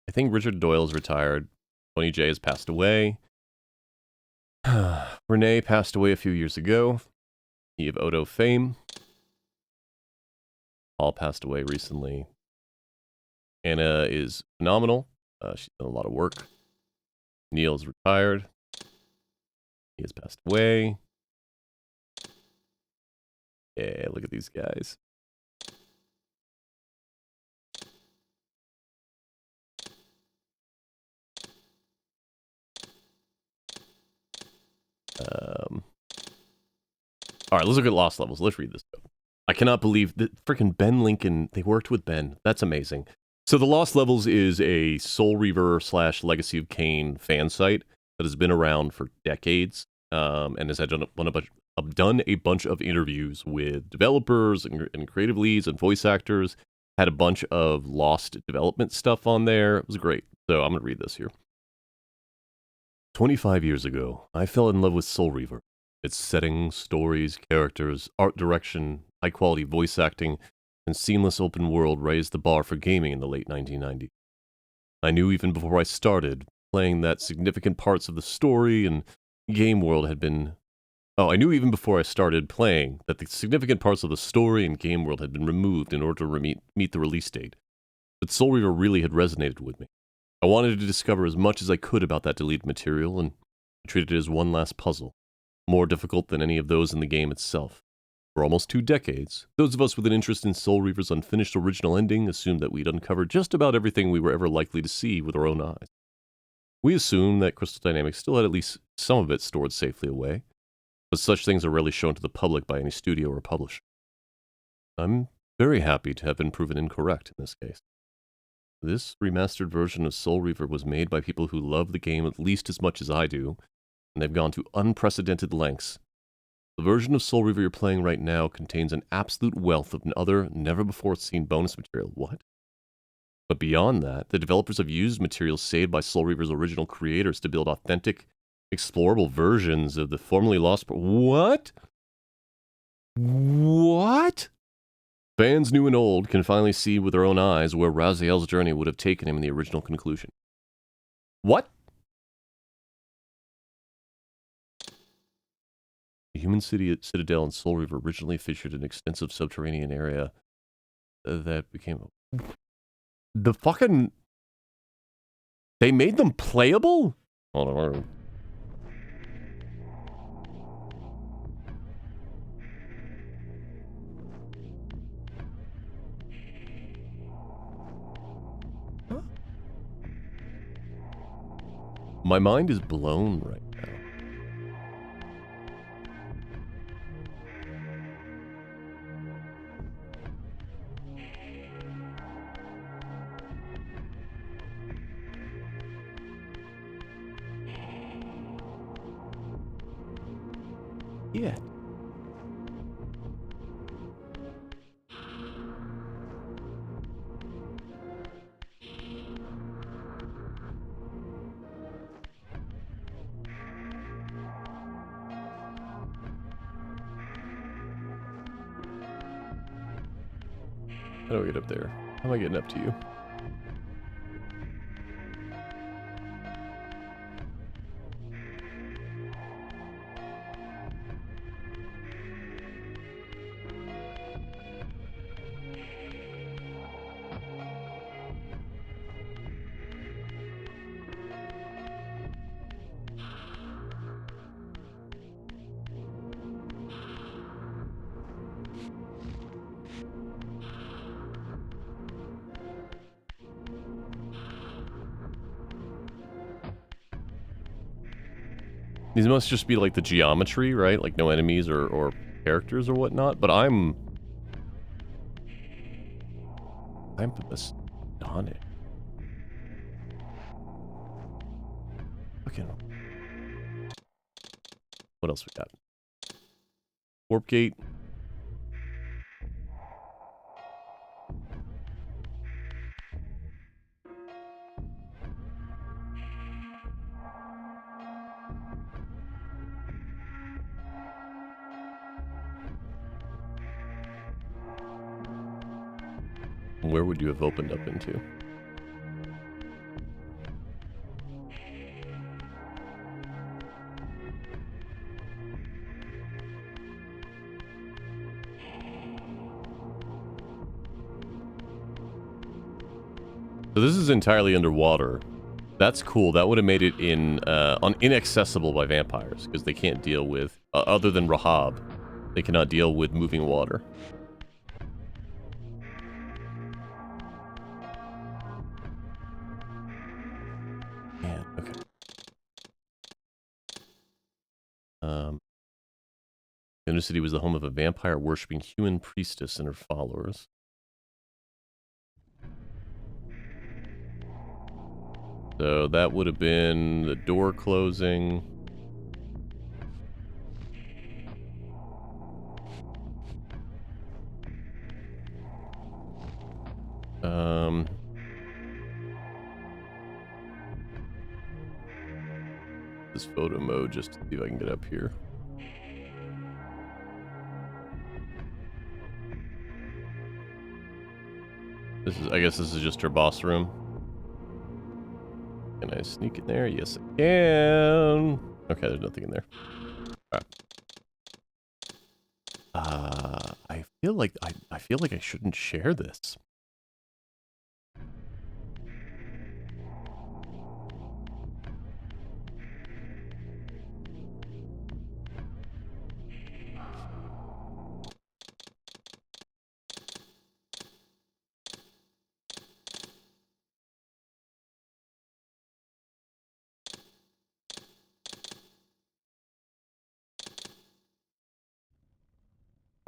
I think Richard Doyle is retired. Tony J has passed away. Renee passed away a few years ago. He of Odo fame. Paul passed away recently. Anna is phenomenal. She's done a lot of work. Neil's retired. He has passed away. Yeah, look at these guys. All right, let's look at Lost Levels. Let's read this. I cannot believe that freaking Ben Lincoln, they worked with Ben. That's amazing. So the Lost Levels is a Soul Reaver / Legacy of Kain fan site that has been around for decades, and has done a bunch of interviews with developers and creative leads and voice actors. Had a bunch of Lost development stuff on there. It was great. So I'm going to read this here. 25 years ago, I fell in love with Soul Reaver. Its setting, stories, characters, art direction, high-quality voice acting, and seamless open world raised the bar for gaming in the late 1990s. I knew even before I started playing that significant parts of the story and game world had been... I knew even before I started playing that the significant parts of the story and game world had been removed in order to meet the release date. But Soul Reaver really had resonated with me. I wanted to discover as much as I could about that deleted material, and I treated it as one last puzzle, more difficult than any of those in the game itself. For almost 2 decades, those of us with an interest in Soul Reaver's unfinished original ending assumed that we'd uncovered just about everything we were ever likely to see with our own eyes. We assumed that Crystal Dynamics still had at least some of it stored safely away, but such things are rarely shown to the public by any studio or publisher. I'm very happy to have been proven incorrect in this case. This remastered version of Soul Reaver was made by people who love the game at least as much as I do, and they've gone to unprecedented lengths. The version of Soul Reaver you're playing right now contains an absolute wealth of other, never-before-seen bonus material. What? But beyond that, the developers have used materials saved by Soul Reaver's original creators to build authentic, explorable versions of the formerly lost... What? What? Fans new and old can finally see with their own eyes where Raziel's journey would have taken him in the original conclusion. What? The Human Citadel and Soul Reaver originally featured an extensive subterranean area that became... The fucking... They made them playable? Hold on. My mind is blown right now. Yeah. How do I get up there? How am I getting up to you? These must just be like the geometry, right? Like no enemies or characters or whatnot, but I'm astonished. Fucking... What else we got? Warp gate. Where would you have opened up into? So this is entirely underwater. That's cool. That would have made it inaccessible by vampires because they can't deal with other than Rahab. They cannot deal with moving water. Man, okay. The Undercity was the home of a vampire-worshipping human priestess and her followers. So that would have been the door closing. This photo mode just to see if I can get up here. I guess this is just her boss room. Can I sneak in there? Yes, I can. Okay, there's nothing in there. All right. I feel like I shouldn't share this.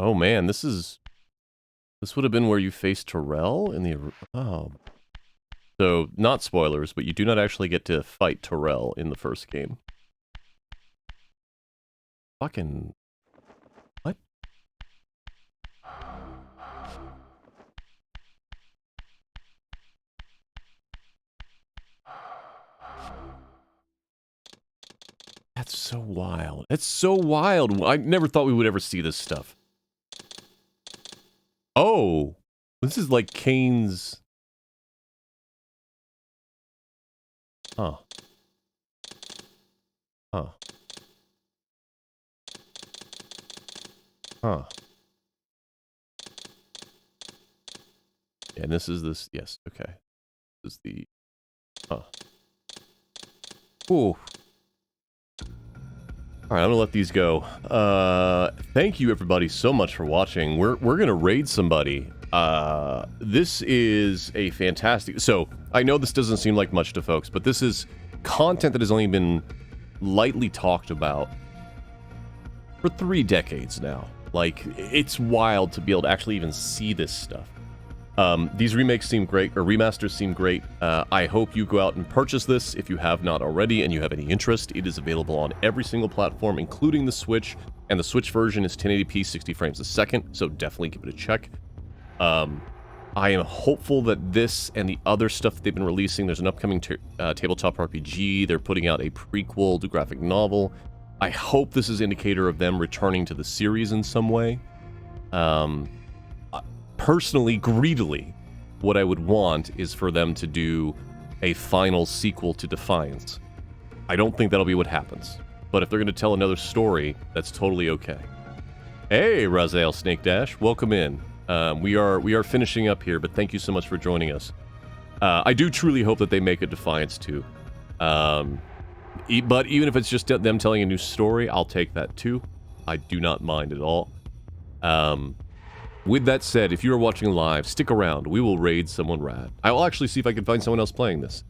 Oh man, this would have been where you faced Terrell in the... Oh. So, not spoilers, but you do not actually get to fight Terrell in the first game. Fucking... What? That's so wild. That's so wild. I never thought we would ever see this stuff. Oh, this is like Kane's... Huh. Huh. Huh. Yeah, and this is this... Yes, okay. This is the... Huh. Ooh. Alright, I'm gonna let these go. Thank you everybody so much for watching. We're gonna raid somebody. This is a fantastic... So, I know this doesn't seem like much to folks, but this is content that has only been lightly talked about for 3 decades now. Like, it's wild to be able to actually even see this stuff. These remakes seem great, or remasters seem great. I hope you go out and purchase this if you have not already and you have any interest. It is available on every single platform, including the Switch, and the Switch version is 1080p 60 frames a second, so definitely give it a check. I am hopeful that this and the other stuff that they've been releasing, there's an upcoming tabletop RPG, they're putting out a prequel to graphic novel. I hope this is an indicator of them returning to the series in some way. Personally, greedily, what I would want is for them to do a final sequel to Defiance. I don't think that'll be what happens, but if they're going to tell another story, that's totally okay. Hey, Raziel Snake Dash, welcome in. We are finishing up here, but thank you so much for joining us. I do truly hope that they make a Defiance 2. But even if it's just them telling a new story, I'll take that too. I do not mind at all. With that said, if you are watching live, stick around. We will raid someone rad. I will actually see if I can find someone else playing this.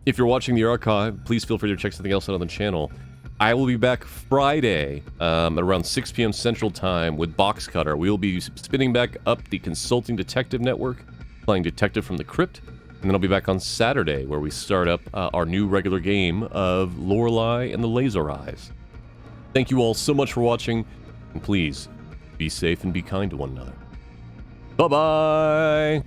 If you're watching the archive, please feel free to check something else out on the channel. I will be back Friday at around 6 p.m. Central Time with Box Cutter. We will be spinning back up the Consulting Detective Network, playing Detective from the Crypt, and then I'll be back on Saturday where we start up our new regular game of Lorelei and the Laser Eyes. Thank you all so much for watching, and please, be safe and be kind to one another. Bye-bye!